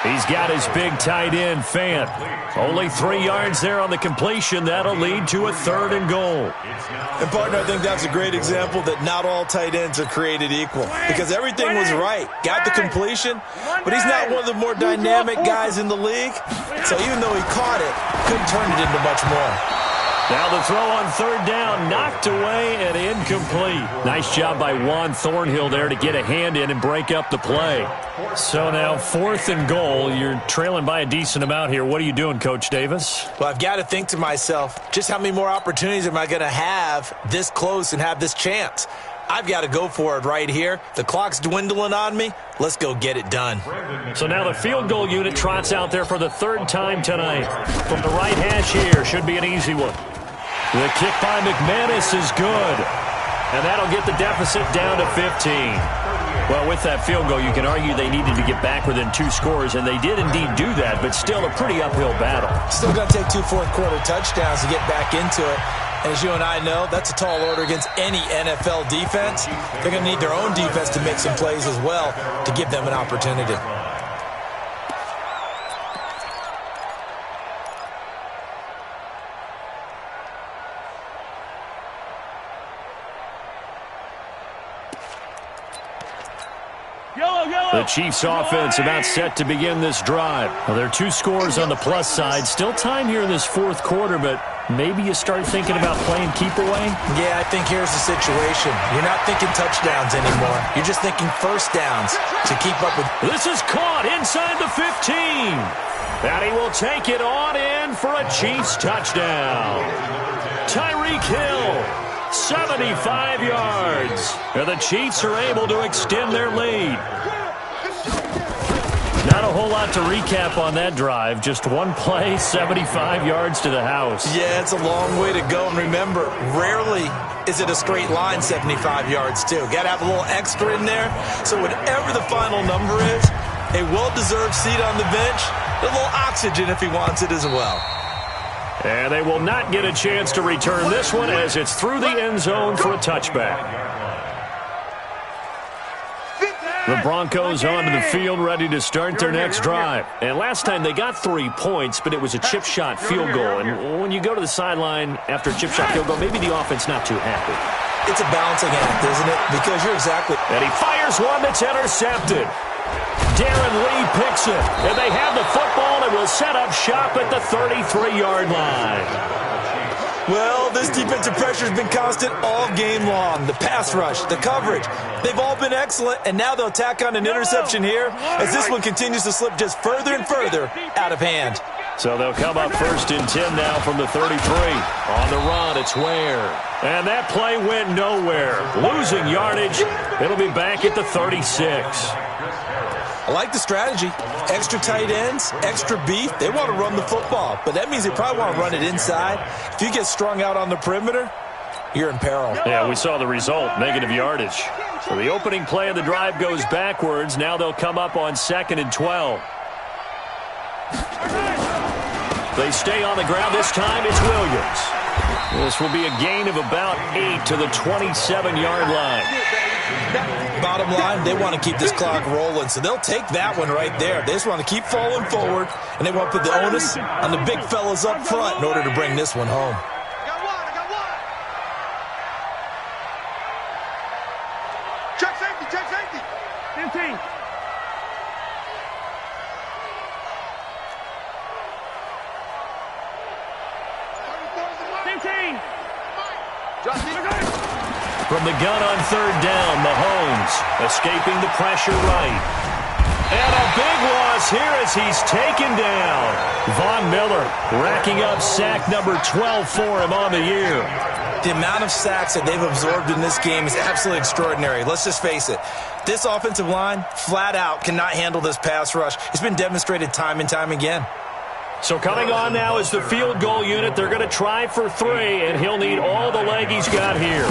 He's got his big tight end, Fant. Only 3 yards there on the completion. That'll lead to a 3rd and goal. And, partner, I think that's a great example that not all tight ends are created equal. Because everything was right. Got the completion, but he's not one of the more dynamic guys in the league. So even though he caught it, couldn't turn it into much more. Now the throw on third down, knocked away and incomplete. Nice job by Juan Thornhill there to get a hand in and break up the play. So now 4th and goal. You're trailing by a decent amount here. What are you doing, Coach Davis? Well, I've got to think to myself, just how many more opportunities am I going to have this close and have this chance? I've got to go for it right here. The clock's dwindling on me. Let's go get it done. So now the field goal unit trots out there for the 3rd time tonight. From the right hash here, should be an easy one. The kick by McManus is good. And that'll get the deficit down to 15. Well, with that field goal, you can argue they needed to get back within 2 scores, and they did indeed do that, but still a pretty uphill battle. Still going to take 2 fourth-quarter touchdowns to get back into it. And as you and I know, that's a tall order against any NFL defense. They're going to need their own defense to make some plays as well to give them an opportunity. The Chiefs offense about set to begin this drive. Well, there are 2 scores on the plus side. Still time here in this 4th quarter, but maybe you start thinking about playing keep away? Yeah, I think here's the situation. You're not thinking touchdowns anymore. You're just thinking first downs to keep up with. This is caught inside the 15. And he will take it on in for a Chiefs touchdown. Tyreek Hill, 75 yards. And the Chiefs are able to extend their lead. Not a whole lot to recap on that drive. Just one play, 75 yards to the house. Yeah, it's a long way to go. And remember, rarely is it a straight line 75 yards, too. Got to have a little extra in there. So whatever the final number is, a well-deserved seat on the bench, a little oxygen if he wants it as well. And they will not get a chance to return this one as it's through the end zone for a touchback. The Broncos onto the field ready to start their next drive. And last time they got 3 points, but it was a chip shot field goal. And when you go to the sideline after a chip shot field goal, maybe the offense not too happy. It's a balancing act, isn't it? Because you're exactly. And he fires one that's intercepted. Darren Lee picks it. And they have the football and will set up shop at the 33-yard line. Well, this defensive pressure has been constant all game long. The pass rush, the coverage, they've all been excellent, and now they'll tack on an interception here as this one continues to slip just further and further out of hand. So they'll come up 1st and 10 now from the 33. On the run, it's Ware. And that play went nowhere. Losing yardage. It'll be back at the 36. I like the strategy. Extra tight ends, extra beef. They want to run the football, but that means they probably want to run it inside. If you get strung out on the perimeter, you're in peril. Yeah, we saw the result, negative yardage. So the opening play of the drive goes backwards. Now they'll come up on 2nd and 12. They stay on the ground. This time it's Williams. This will be a gain of about 8 to the 27-yard line. Bottom line, they want to keep this clock rolling, so they'll take that one right there. They just want to keep falling forward, and they want to put the onus on the big fellas up front in order to bring this one home. I got one. Check safety. 15. 15. From the gun on 3rd down, Mahomes escaping the pressure right. And a big loss here as he's taken down. Von Miller racking up sack number 12 for him on the year. The amount of sacks that they've absorbed in this game is absolutely extraordinary. Let's just face it. This offensive line, flat out, cannot handle this pass rush. It's been demonstrated time and time again. So coming on now is the field goal unit. They're going to try for 3, and he'll need all the leg he's got here.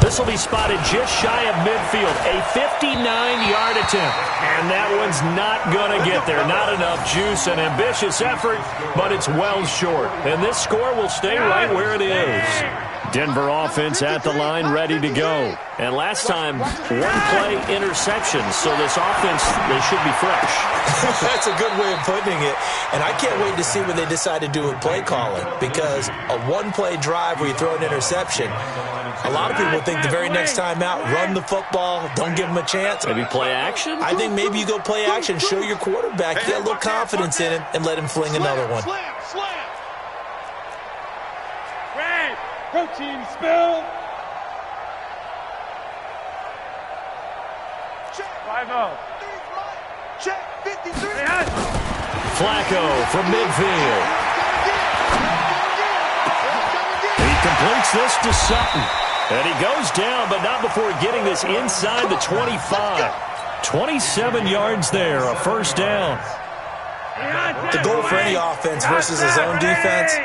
This will be spotted just shy of midfield, a 59-yard attempt. And that one's not going to get there. Not enough juice, an ambitious effort, but it's well short. And this score will stay right where it is. Denver offense at the line, ready to go. And last time, one-play interception, so this offense, they should be fresh. That's a good way of putting it. And I can't wait to see when they decide to do a play calling, because a one-play drive where you throw an interception, a lot of people think the very next time out, run the football, don't give them a chance. Maybe play action? I think maybe you go play action, show your quarterback, get a little confidence in him, and let him fling another one. Slam. Protein spill. Check. 5-0. Check. 53. Hey, hands. Flacco from midfield. He completes this to Sutton. And he goes down, but not before getting this inside the 25. 27 yards there, a first down. The goal for any offense versus his own defense,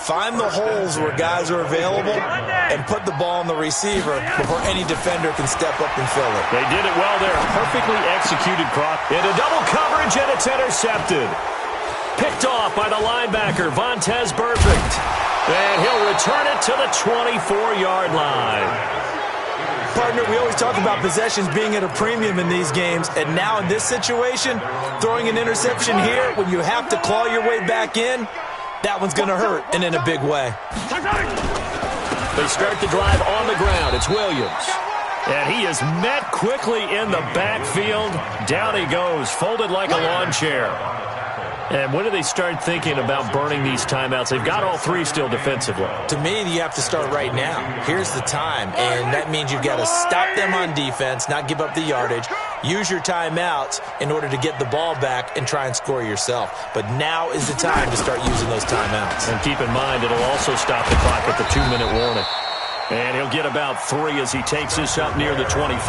find the holes where guys are available and put the ball on the receiver before any defender can step up and fill it. They did it well there. Perfectly executed cross. Into double coverage, and it's intercepted. Picked off by the linebacker, Vontaze Burfict. And he'll return it to the 24-yard line. Partner, we always talk about possessions being at a premium in these games, and now in this situation, throwing an interception here when you have to claw your way back in, that one's going to hurt, and in a big way. They start the drive on the ground. It's Williams. And he is met quickly in the backfield. Down he goes, folded like a lawn chair. And when do they start thinking about burning these timeouts? They've got all three still defensively. To me, you have to start right now. Here's the time, and that means you've got to stop them on defense, not give up the yardage, use your timeouts in order to get the ball back and try and score yourself. But now is the time to start using those timeouts. And keep in mind, it'll also stop the clock at the 2-minute warning. And he'll get about 3 as he takes this up near the 25.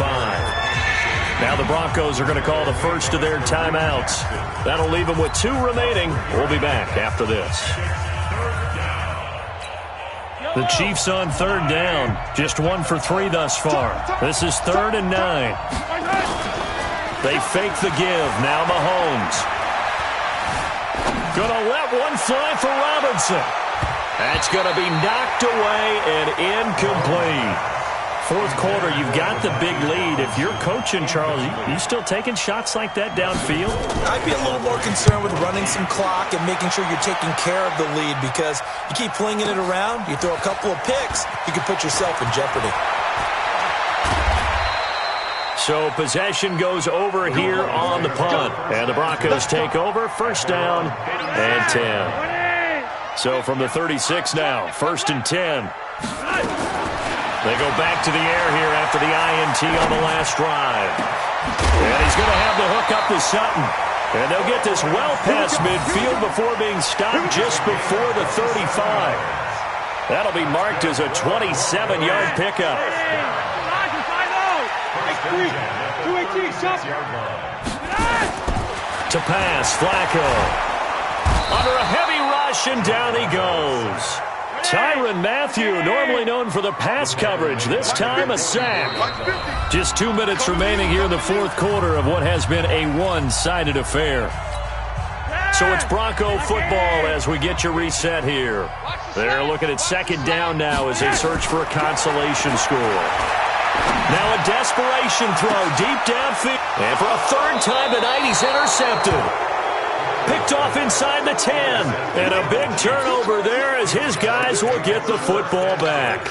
Now the Broncos are going to call the first of their timeouts. That'll leave them with 2 remaining. We'll be back after this. The Chiefs on third down. Just 1 for 3 thus far. This is 3rd and 9. They fake the give. Now Mahomes. Gonna let one fly for Robinson. That's going to be knocked away and incomplete. Fourth quarter, you've got the big lead. If you're coaching, Charles, you still taking shots like that downfield? I'd be a little more concerned with running some clock and making sure you're taking care of the lead, because you keep flinging it around, you throw a couple of picks, you can put yourself in jeopardy. So possession goes over here on the punt. And the Broncos take over. First down and 10. So from the 36 now, 1st and 10. They go back to the air here after the INT on the last drive. And he's going to have the hook up to Sutton. And they'll get this well past midfield before being stopped just before the 35. That'll be marked as a 27-yard pickup. To pass, Flacco. Under a heavy rush, and down he goes. Tyrann Mathieu, normally known for the pass coverage, this time a sack. Just 2 minutes remaining here in the fourth quarter of what has been a one-sided affair. So it's Bronco football as we get you reset here. They're looking at 2nd down now as they search for a consolation score. Now a desperation throw deep downfield. And for a 3rd time tonight, he's intercepted. Picked off inside the 10. And a big turnover there as his guys will get the football back.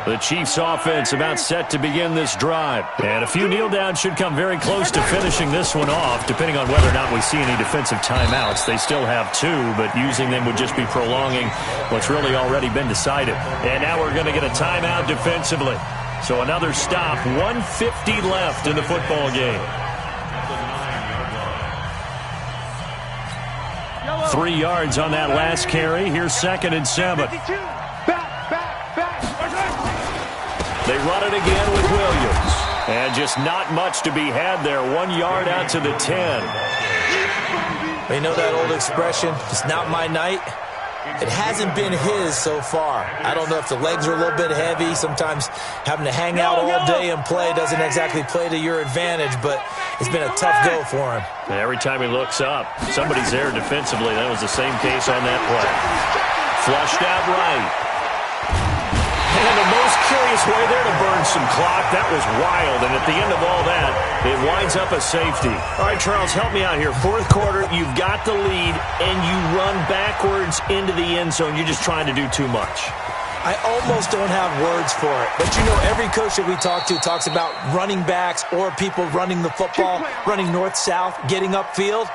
The Chiefs offense about set to begin this drive. And a few kneel downs should come very close to finishing this one off, depending on whether or not we see any defensive timeouts. They still have 2, but using them would just be prolonging what's really already been decided. And now we're going to get a timeout defensively. So another stop, 1:50 left in the football game. 3 yards on that last carry. Here's 2nd and 7. They run it again with Williams. And just not much to be had there. 1 yard out to the 10. You know that old expression, it's not my night? It hasn't been his so far. I don't know if the legs are a little bit heavy. Sometimes having to hang out all day and play doesn't exactly play to your advantage, but it's been a tough go for him. Every time he looks up, somebody's there defensively. That was the same case on that play. Flushed out right. And the most curious way there to burn some clock. That was wild. And at the end of all that, it winds up a safety. All right, Charles, help me out here. Fourth quarter, you've got the lead, and you run backwards into the end zone. You're just trying to do too much. I almost don't have words for it. But, you know, every coach that we talk to talks about running backs or people running the football, running north-south, getting upfield.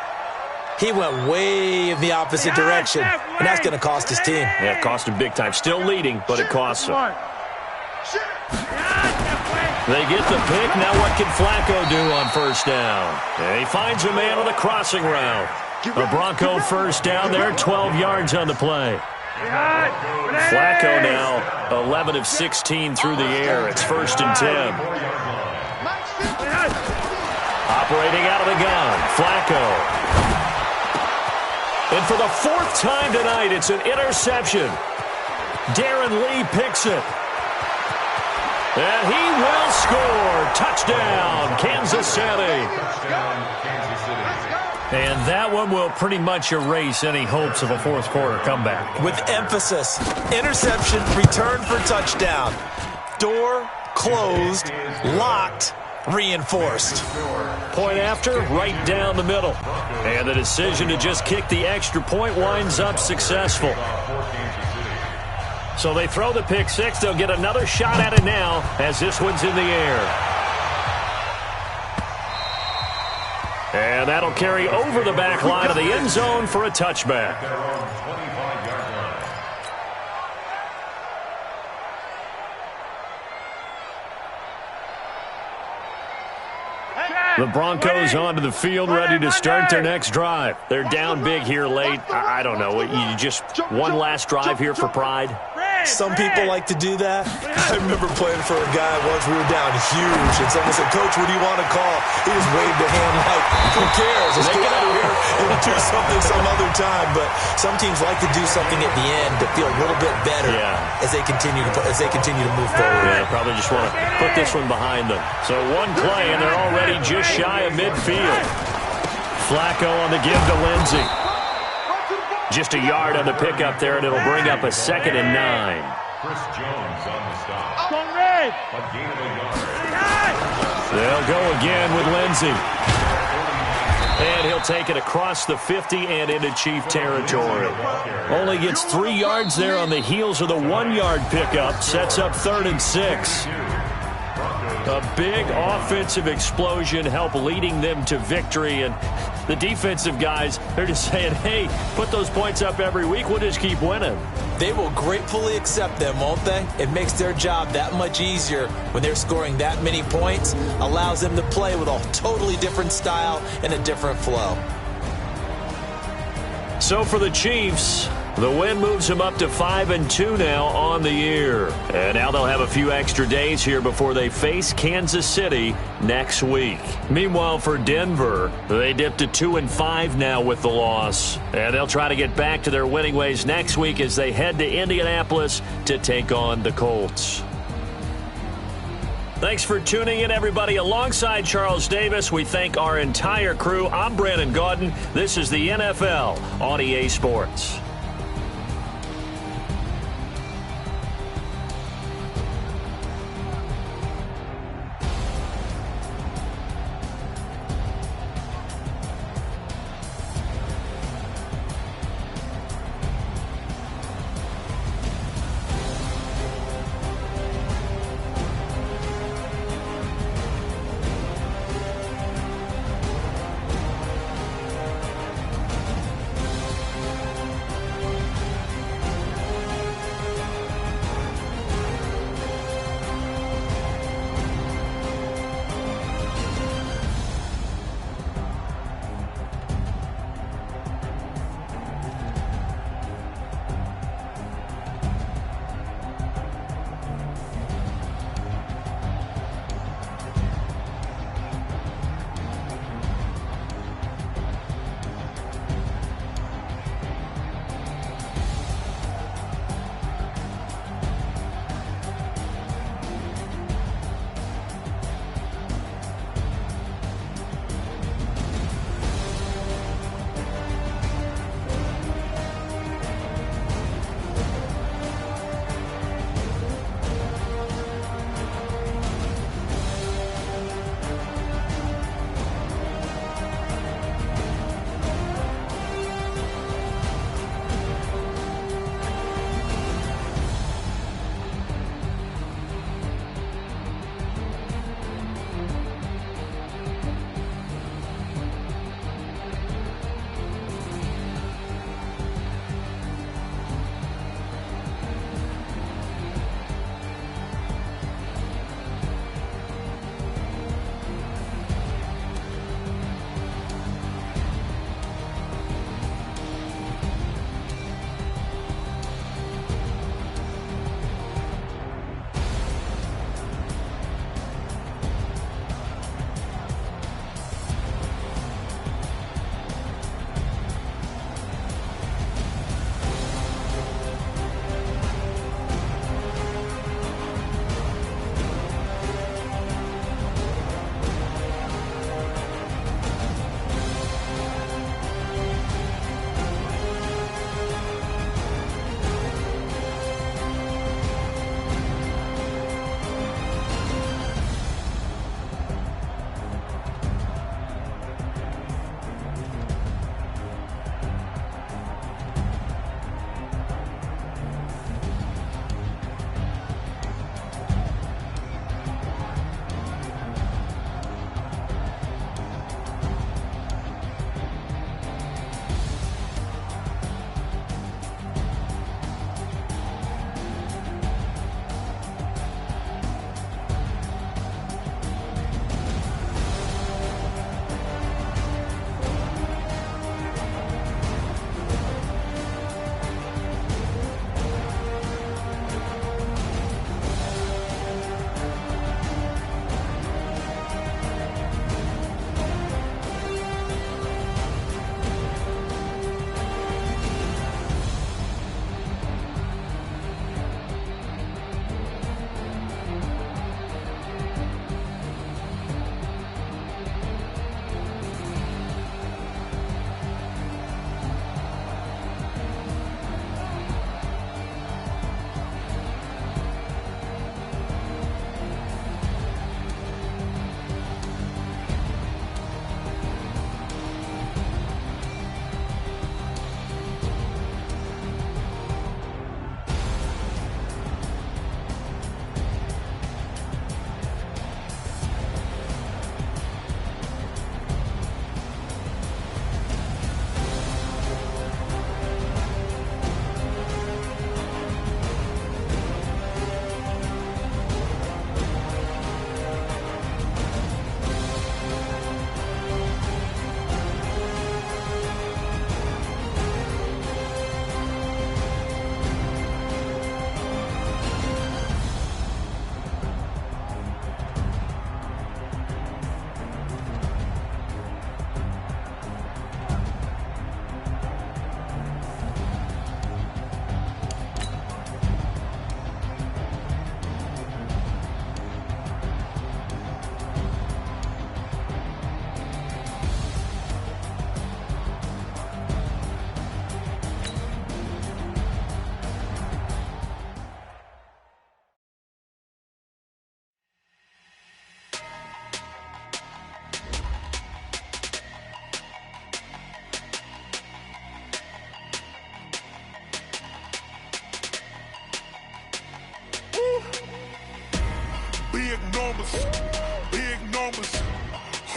He went way in the opposite direction, and that's going to cost his team. Yeah, it cost him big time. Still leading, but it costs him. They get the pick. Now what can Flacco do on first down? And he finds a man on the crossing route. A Bronco first down there, 12 yards on the play. Flacco now 11 of 16 through the air. It's 1st and 10. Operating out of the gun, Flacco. And for the 4th time tonight, it's an interception. Darren Lee picks it. And he will score. Touchdown, Kansas City. And that one will pretty much erase any hopes of a fourth quarter comeback. With emphasis, interception, return for touchdown. Door closed, locked, reinforced. Point after, right down the middle. And the decision to just kick the extra point winds up successful. So they throw the pick six. They'll get another shot at it now as this one's in the air. And that'll carry over the back line of the end zone for a touchback. The Broncos onto the field, ready to start their next drive. They're down big here late. I don't know. You just one last drive here for pride? Some people like to do that. I remember playing for a guy once. We were down huge, and someone said, "Coach, what do you want to call?" He just waved a hand like, "Who cares? Let's get out of here and do something some other time." But some teams like to do something at the end to feel a little bit better as they continue to move forward. Yeah, probably just want to put this one behind them. So one play, and they're already just shy of midfield. Flacco on the give to Lindsey. Just a yard on the pickup there, and it'll bring up a 2nd and 9. Chris Jones on the stop. Go red. A gain of a yard. They'll go again with Lindsey. And he'll take it across the 50 and into Chief territory. Only gets 3 yards there on the heels of the 1-yard pickup. Sets up 3rd and 6. A big offensive explosion helped leading them to victory. And the defensive guys, they're just saying, hey, put those points up every week. We'll just keep winning. They will gratefully accept them, won't they? It makes their job that much easier when they're scoring that many points. Allows them to play with a totally different style and a different flow. So for the Chiefs, the win moves them up to 5-2 now on the year. And now they'll have a few extra days here before they face Kansas City next week. Meanwhile, for Denver, they dipped to 2-5 now with the loss. And they'll try to get back to their winning ways next week as they head to Indianapolis to take on the Colts. Thanks for tuning in, everybody. Alongside Charles Davis, we thank our entire crew. I'm Brandon Gaudin. This is the NFL on EA Sports.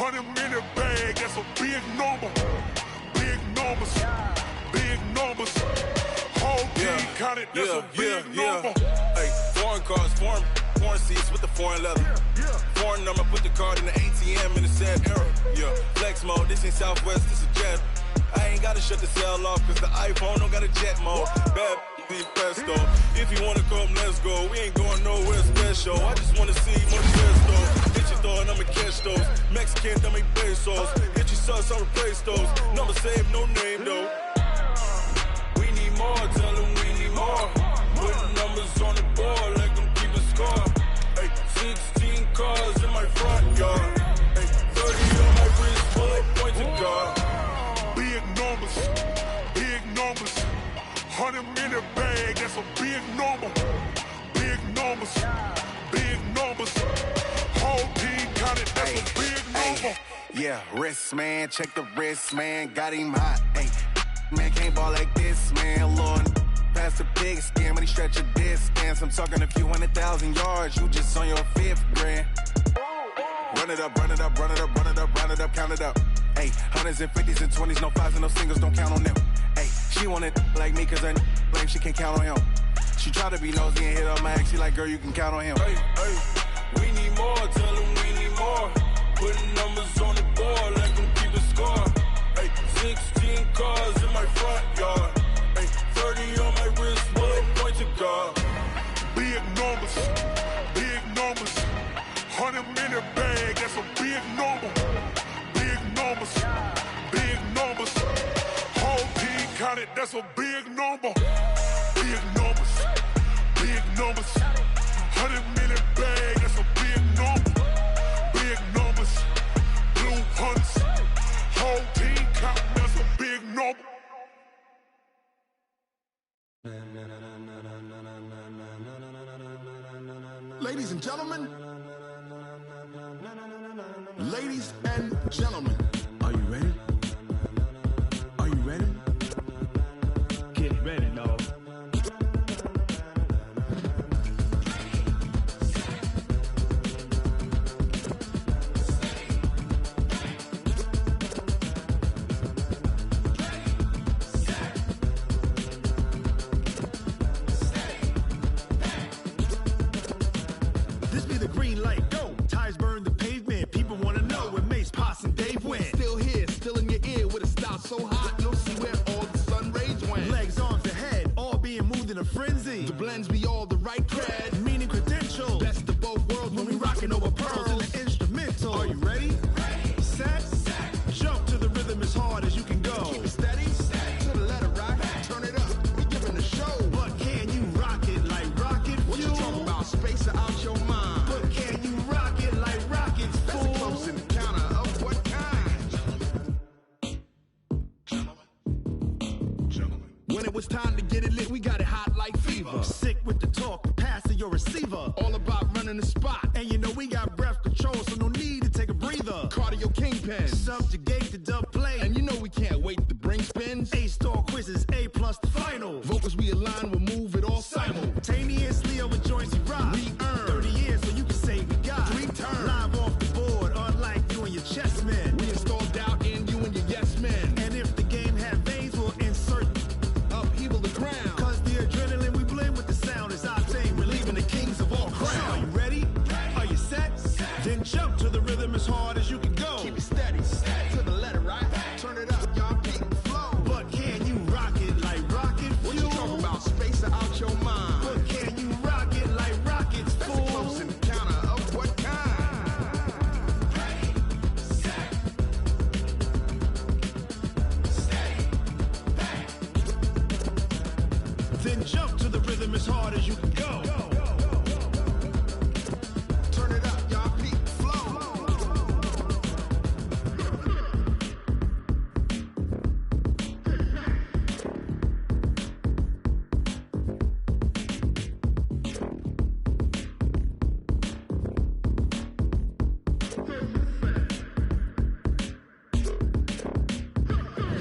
100-minute bag, that's a big number. Big numbers, big numbers. Whole team counted, that's a big number. Hey, foreign cars, foreign seats with the foreign leather. Foreign number, put the card in the ATM in the sad era. Yeah, flex mode, this ain't Southwest, this is jet. I ain't gotta shut the cell off, cause the iPhone don't got a jet mode. Bad be pesto. If you wanna come, let's go. We ain't going nowhere special. I just wanna see more pesto. Hit your door and I'ma catch those. Mexican, dummy pesos. Hit your sus, I'll replace those. Number saved, no name though. We need more, tell them we need more. Putting numbers on the board, like them keep a score. Hey, 16 cars in my front yard. Hey, 30 on my wrist, bullet pointed car. Big numbers, big numbers. 100-minute bag, that's a big number. Big numbers, big numbers. Whole team counted, that's a big number. Yeah, wrist man, check the wrist man, got him hot. Hey, man can't ball like this, man. Lord, past the big scan, when he stretch a distance. I'm talking a few 100,000 yards, you just on your 5th grand. Run it up, run it up, run it up, run it up, run it up, count it up. Hey, 100s and 50s and 20s, no 5s and no singles, don't count on them. Hey, she want it like me, cause her blame she can't count on him. She try to be nosy and hit up my ex, she like, girl, you can count on him. Hey, hey, we need more, tell them we need more. Putting numbers on the board, like them keep a score. Hey, 16 cars in my front yard. Hey, 30 on my wrist, bullet pointed car. Big numbers, big numbers. 100-minute bag, that's a big number. Big numbers, big numbers. Whole team counted, that's a big number. Big numbers, big numbers. 100-minute bag, that's a big number. Big numbers, blue hunts. Whole team counting, that's a big number. Ladies and gentlemen, ladies and gentlemen, are you ready? Are you ready? Get ready, dog. This be the green light, go. Tires burn the pavement. People wanna know where Mace, Potts, and Dave went. Still here, still in your ear with a style so hot, you'll see where all the sun rays went. Legs, arms, and head, all being moved in a frenzy. The blends be all the right cred, meaning credentials. Best of both worlds when we rockin' over pearls in the instrumental. Are you ready? Set, jump to the rhythm as hard as you can go. Keep it steady, to the letter right. Turn it up, we giving the show. But can you rock it like rocket fuel? What you talking about? Space or out your mind? But can you rock it like rockets, fool? That's a close encounter of what kind? Gentlemen. When it was time to get it lit, we got it hot like fever. Sick with the talk, pass to your receiver. All about running the spot. And you know we got breath control, so no need to take a breather. Cardio kingpin, subjugate the dub play. And you know we can't wait to bring spins. A-star quizzes, A+ the final. Vocals we align, we'll move it all simultaneously over joints we rock. We earn 30 years, so you can say we got 3 turns. Live off the board, unlike you and your chess men. We installed doubt in you and your yes men. And if the game had veins, we'll insert upheaval the ground. Cause the adrenaline we blend with the sound is our thing, relieving the kings of all crowns. So are you ready? Are you set? Then jump to the rhythm as hard as you can go. Keep it steady, to the letter right. Turn it up, y'all keep it flow. But can you rock it like rocket fuel? What you talking about? Space or out your mind? But can you rock it like rockets, fool? That's a close encounter of what kind? Then jump to the rhythm as hard as you can go. Turn it up, y'all peak flow.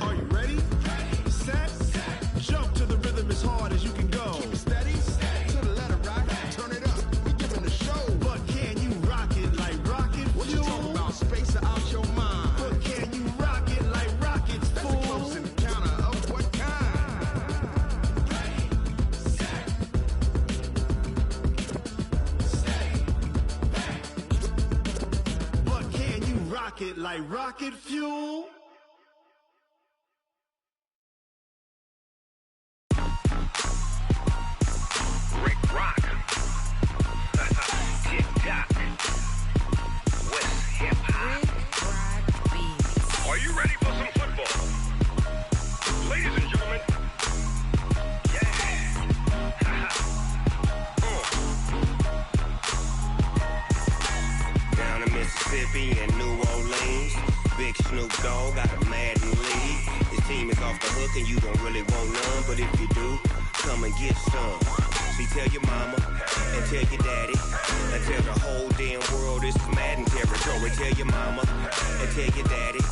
Are you ready? Set, jump to the rhythm as hard as you can go. Keep it steady, to the like rocket fuel. Rick Rock. Tick-tock. West hip-hop. Are you ready for some football? Ladies and gentlemen. Yeah. Down in Mississippi and New Orleans, Big Snoop Dogg got a Madden lead. His team is off the hook and you don't really want none, but if you do, come and get some. See, tell your mama and tell your daddy and tell the whole damn world this is Madden territory. Tell your mama and tell your daddy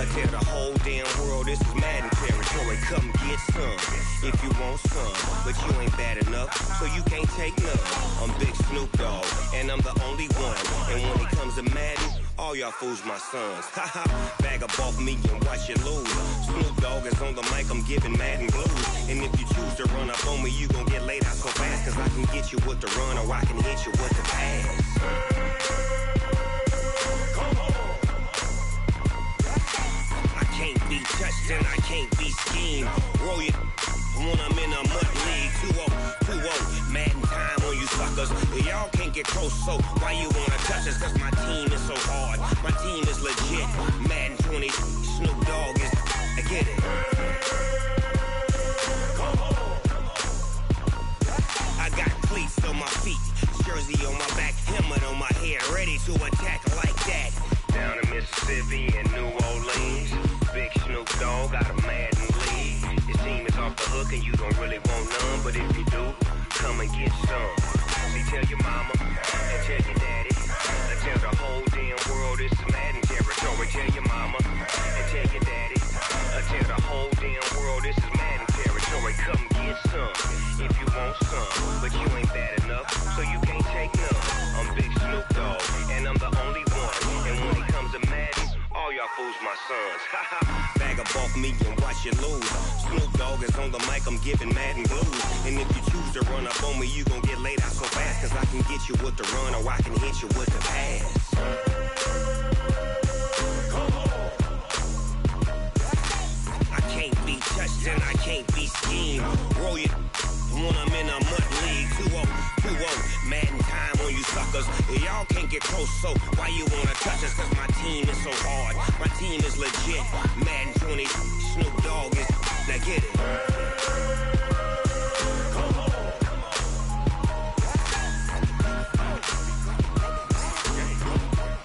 and tell the whole damn world this is Madden territory. Come get some if you want some, but you ain't bad enough, so you can't take none. I'm Big Snoop Dogg and I'm the only one, and when it comes to Madden, all y'all fools my sons. Haha, bag up off me and watch you lose. Snoop Dogg is on the mic, I'm giving Madden blues. And if you choose to run up on me, you gon' get laid out so fast, cause I can get you with the run or I can hit you with the pass. Come on. I can't be touched and I can't be schemed. Roll you when I'm in a mud league. 2-0, 2-0, Madden time on you suckers. Y'all can't get close, so why you wanna touch us? Cause my team is so hard, my team is legit. Madden 20, Snoop Dogg is, I get it. Come on. I got cleats on my feet, jersey on my back, helmet on my head, ready to attack like that. Down in Mississippi and New Orleans, Big Snoop Dogg got a Madden lead. His team is off the hook and you don't really want none, but if you do, come and get some. See, tell your mama and tell your daddy and tell the whole damn world this is Madden territory. Tell your mama and tell your daddy and tell the whole damn world this is Madden territory. Come get some if you want some, but you ain't bad enough, so you can't take none. I'm Big Snoop Dogg and I'm the only one, and when it comes to Madden, all y'all fools my sons. Bag up off me and watch you lose. Snoop Dogg is on the mic, I'm giving Madden blues. And if you choose to run up on me, you gon' get laid out so fast, cause I can get you with the run or I can hit you with the pass. Come on. I can't be touched and I can't be schemed. Roll you when I'm in a mud league. 2-0, 2-0, Madden time on you suckers. Y'all can't get close, so why you wanna touch us? Cause my team is so hard, my team is legit. Madden 20, Snoop Dogg is, now get it. Come on.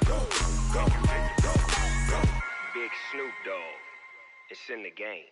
Go. Big Snoop Dogg, it's in the game.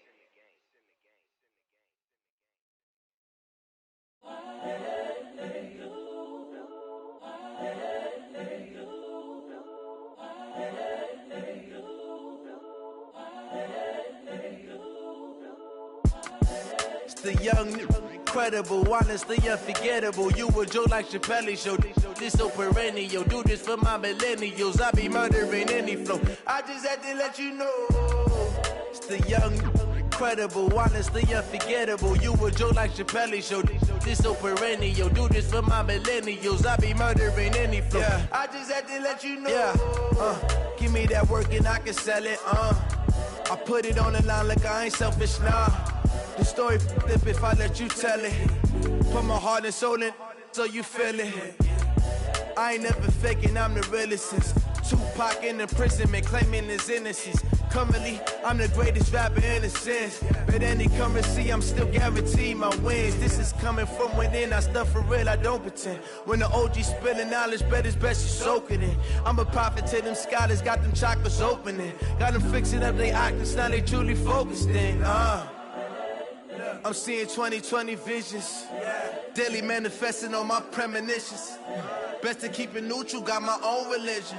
It's the young, incredible, honestly unforgettable. You a Joe like Chappelle show. This so perennial. Do this for my millennials. I be murdering any flow. I just had to let you know. It's the young, incredible, honestly unforgettable. You a Joe like Chappelle show. This so perennial. Do this for my millennials. I be murdering any flow. Yeah. I just had to let you know. Yeah. Give me that work and I can sell it. I put it on the line like I ain't selfish, nah. The story flip if I let you tell it. Put my heart and soul in so you feel it. I ain't never faking, I'm the realest since Tupac in imprisonment, claiming his innocence. Currently, I'm the greatest rapper in a sense. But any currency, I'm still guaranteed my wins. This is coming from within, I stuff for real, I don't pretend. When the OG spilling knowledge, bet it's best you soak it in. I'm a prophet to them scholars, got them chakras opening. Got them fixing up they octaves, now they truly focused in. I'm seeing 2020 visions, daily manifesting on my premonitions. Best to keep it neutral, got my own religion.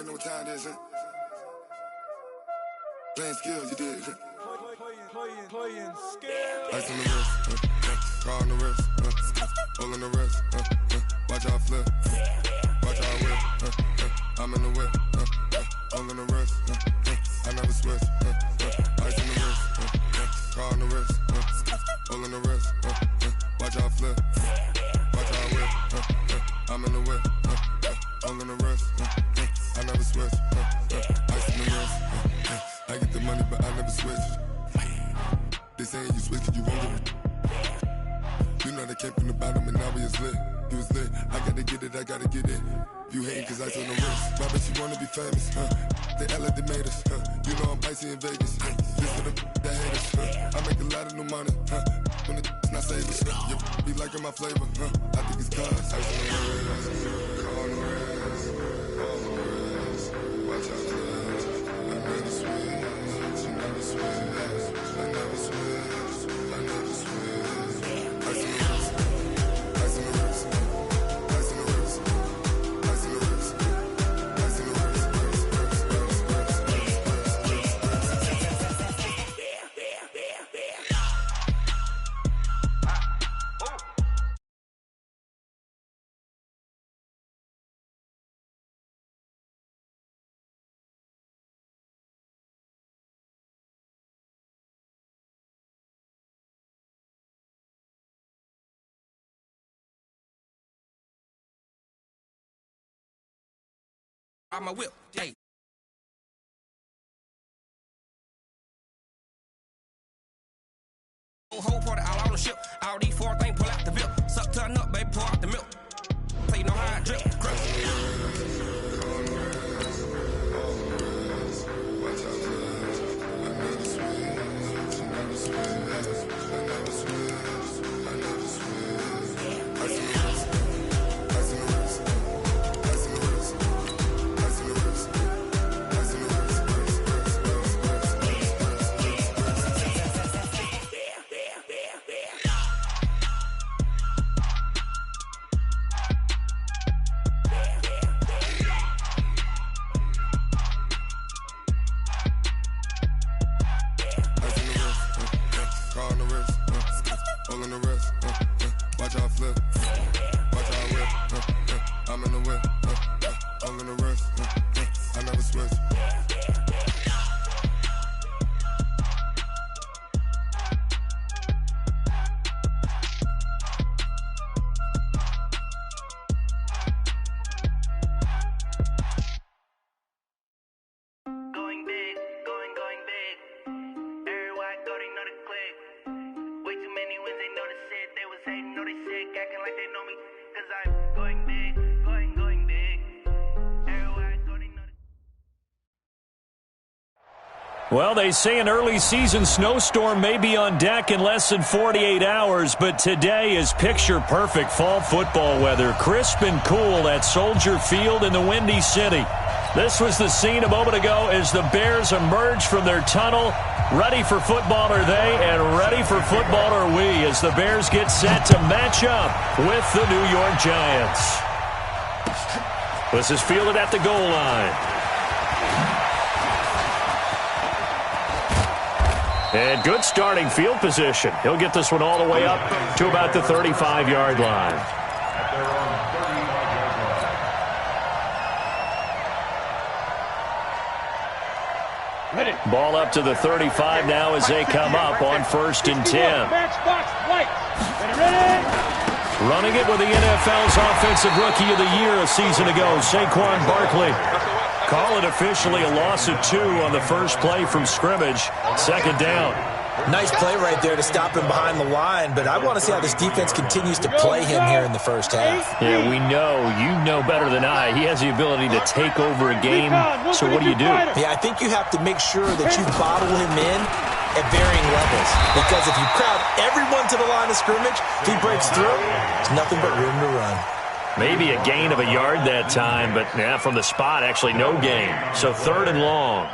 already know what time it is, huh? Playing skills, you did. Playing skills. Ice on the wrist, car on the wrist, hole in the wrist, watch how I flip, watch how I whip, I'm in the whip, hole in the wrist, I never switch, ice on the wrist, car on the wrist, hole in the wrist, watch how I flip, watch how I whip, I'm in the whip, hole in the wrist, I never switch, ice on the wrist, I get the money but I never switch. They saying you switch cause you won't get it. You know they came from the bottom and now we is lit. You was lit, I gotta get it, I gotta get it. You hating cause ice on the wrist. Why bet you wanna be famous, They act like they made us, You know I'm icy in Vegas, This for the that hate us, I make a lot of new money, When the not save us, You be liking my flavor, I think it's cause ice on the wrist, car on the wrist, all on the wrist. Watch out for this, I never switch, you never switch. I never switch, I never switch. Ice on the wrist, ice on the wrist, ice on the wrist, ice on the wrist, ice on the wrist, I'm a whip, hey. Whole party all on the ship. All these four things pull out the bill. Suck, turn up, baby, pour out the milk. So you know how I drip, grip. Well, they say an early season snowstorm may be on deck in less than 48 hours, but today is picture-perfect fall football weather. Crisp and cool at Soldier Field in the Windy City. This was the scene a moment ago as the Bears emerged from their tunnel. Ready for football are they, and ready for football are we as the Bears get set to match up with the New York Giants. This is fielded at the goal line. And good starting field position. He'll get this one all the way up to about the 35-yard line. Ball up to the 35 now as they come up on 1st and 10. Running it with the NFL's Offensive Rookie of the Year a season ago, Saquon Barkley. Call it officially a loss of 2 on the first play from scrimmage. 2nd down. Nice play right there to stop him behind the line, but I want to see how this defense continues to play him here in the first half. Yeah, we know. You know better than I. He has the ability to take over a game, so what do? Yeah, I think you have to make sure that you bottle him in at varying levels, because if you crowd everyone to the line of scrimmage, if he breaks through, there's nothing but room to run. Maybe a gain of a yard that time, but from the spot, actually no gain. So 3rd and long.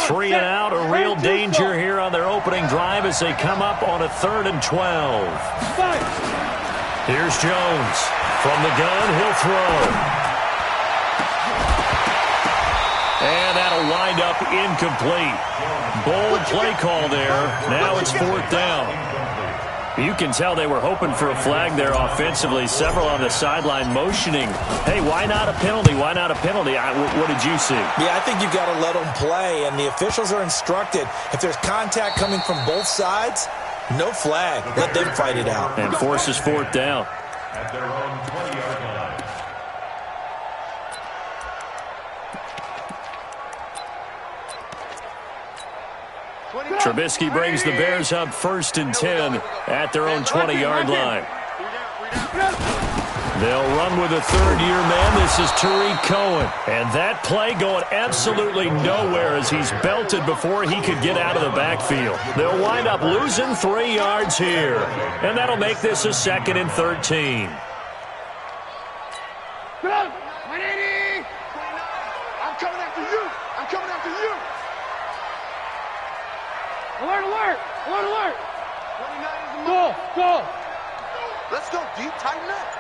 3 and out, a real danger here on their opening drive as they come up on a 3rd and 12. Here's Jones. From the gun, he'll throw. And that'll wind up incomplete. Bold play call there. Now it's 4th down. You can tell they were hoping for a flag there offensively. Several on the sideline motioning, hey, why not a penalty? Why not a penalty? What did you see? Yeah, I think you've got to let them play, and the officials are instructed. If there's contact coming from both sides, no flag. Let them fight it out. And forces 4th down. At their own 20-yard line. Trubisky brings the Bears up 1st and 10 at their own 20-yard line. They'll run with a third-year man. This is Tariq Cohen. And that play going absolutely nowhere as he's belted before he could get out of the backfield. They'll wind up losing 3 yards here. And that'll make this a 2nd and 13. I'm coming after you. I'm coming after you. Alert, alert. Alert, alert. 29 is the go, go. Let's go, D. Tighten up.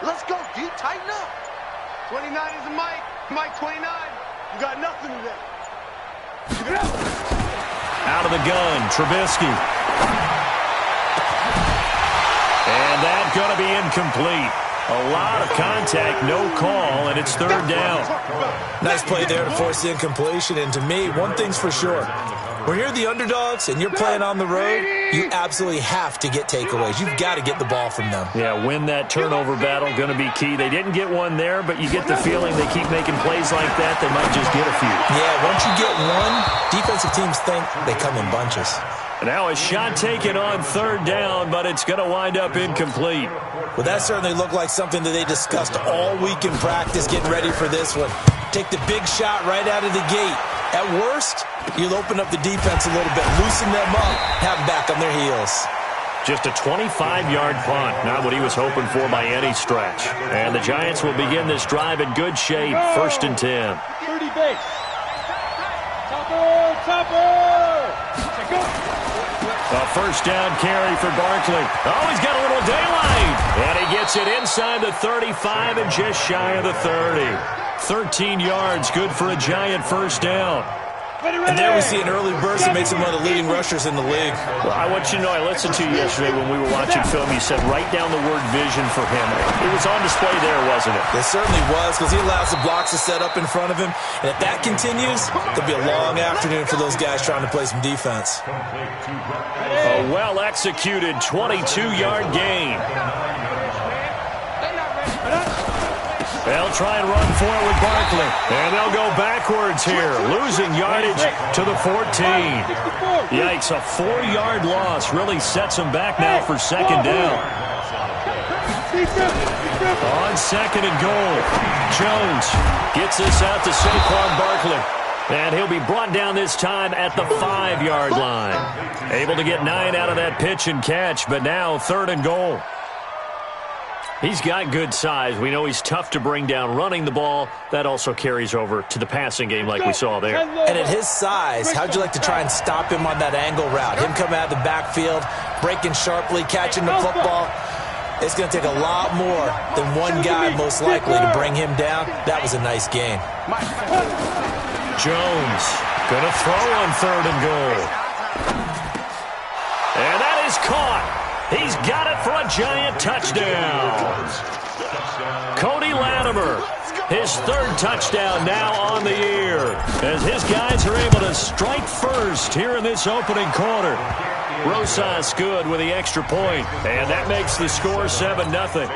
Let's go, D. Tighten up. 29 is the Mike. Mike 29. You got nothing today. Out of the gun, Trubisky. And that's going to be incomplete. A lot of contact, no call, and it's 3rd down. Nice play there to force the incompletion. And to me, one thing's for sure. When you're the underdogs and you're playing on the road, you absolutely have to get takeaways. You've got to get the ball from them. Yeah, win that turnover battle, going to be key. They didn't get one there, but you get the feeling they keep making plays like that, they might just get a few. Yeah, once you get one, defensive teams think they come in bunches. Now a shot taken on 3rd down, but it's going to wind up incomplete. Well, that certainly looked like something that they discussed all week in practice, getting ready for this one. Take the big shot right out of the gate. At worst, you'll open up the defense a little bit, loosen them up, have them back on their heels. Just a 25-yard punt, not what he was hoping for by any stretch. And the Giants will begin this drive in good shape, 1st and 10. 30 base. Topper, topper. Go. A 1st down carry for Barkley. Oh, he's got a little daylight. And he gets it inside the 35 and just shy of the 30. 13 yards, good for a Giant 1st down. And there we see an early burst that makes him one of the leading rushers in the league. Well, I want you to know, I listened to you yesterday when we were watching film. You said write down the word vision for him. It was on display there, wasn't it? It certainly was, because he allows the blocks to set up in front of him. And if that continues, there'll be a long afternoon for those guys trying to play some defense. A well-executed 22-yard gain. They'll try and run for it with Barkley. And they'll go backwards here, losing yardage to the 14. Yikes, a 4-yard loss really sets them back now for 2nd down. On 2nd and goal, Jones gets this out to Saquon Barkley. And he'll be brought down this time at the 5-yard line. Able to get 9 out of that pitch and catch, but now 3rd and goal. He's got good size. We know he's tough to bring down running the ball. That also carries over to the passing game like we saw there. And at his size, how'd you like to try and stop him on that angle route? Him coming out of the backfield, breaking sharply, catching the football. It's going to take a lot more than one guy most likely to bring him down. That was a nice game. Jones going to throw on 3rd and goal. And that is caught. He's got it for a Giant touchdown. Cody Latimer, his 3rd touchdown now on the year, as his guys are able to strike first here in this opening quarter. Rosas good with the extra point, and that makes the score 7-0.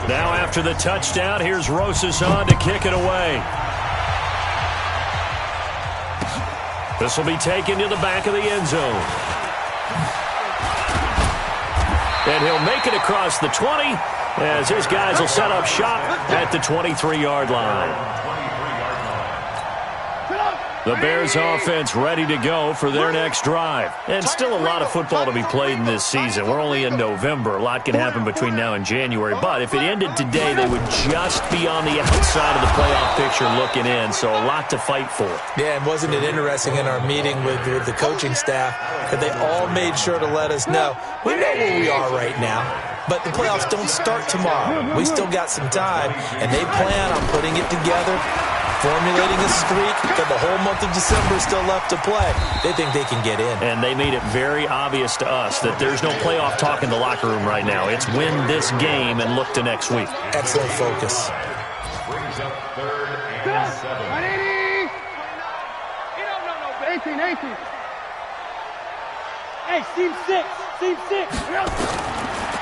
Now after the touchdown, here's Rosas on to kick it away. This will be taken to the back of the end zone. And he'll make it across the 20 as his guys will set up shop at the 23-yard line. The Bears offense ready to go for their next drive. And still a lot of football to be played in this season. We're only in November. A lot can happen between now and January. But if it ended today, they would just be on the outside of the playoff picture looking in. So a lot to fight for. Yeah, and wasn't it interesting in our meeting with the coaching staff that they all made sure to let us know, we know where we are right now, but the playoffs don't start tomorrow. We still got some time, and they plan on putting it together, formulating a streak, got the whole month of December still left to play. They think they can get in. And they made it very obvious to us that there's no playoff talk in the locker room right now. It's win this game and look to next week. Excellent focus. Brings up 3rd and 7. 18. Hey, seam 6.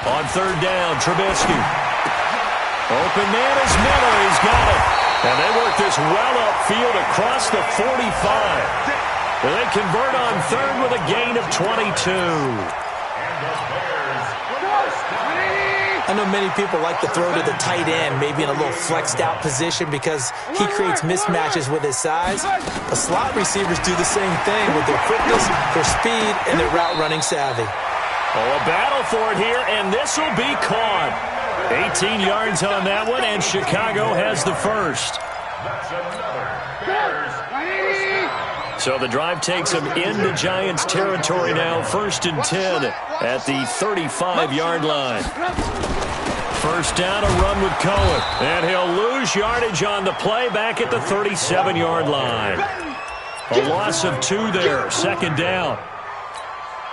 On 3rd down, Trubisky. Open man is Miller. He's got it. And they work this well upfield across the 45. They convert on 3rd with a gain of 22. I know many people like to throw to the tight end, maybe in a little flexed out position because he creates mismatches with his size. But slot receivers do the same thing with their quickness, their speed, and their route running savvy. Oh, a battle for it here, and this will be caught. 18 yards on that one, and Chicago has the first. That's another Bears first down. So the drive takes them into Giants territory now, 1st and 10 at the 35-yard line. First down, a run with Cohen, and he'll lose yardage on the play back at the 37-yard line. A loss of 2 there, 2nd down.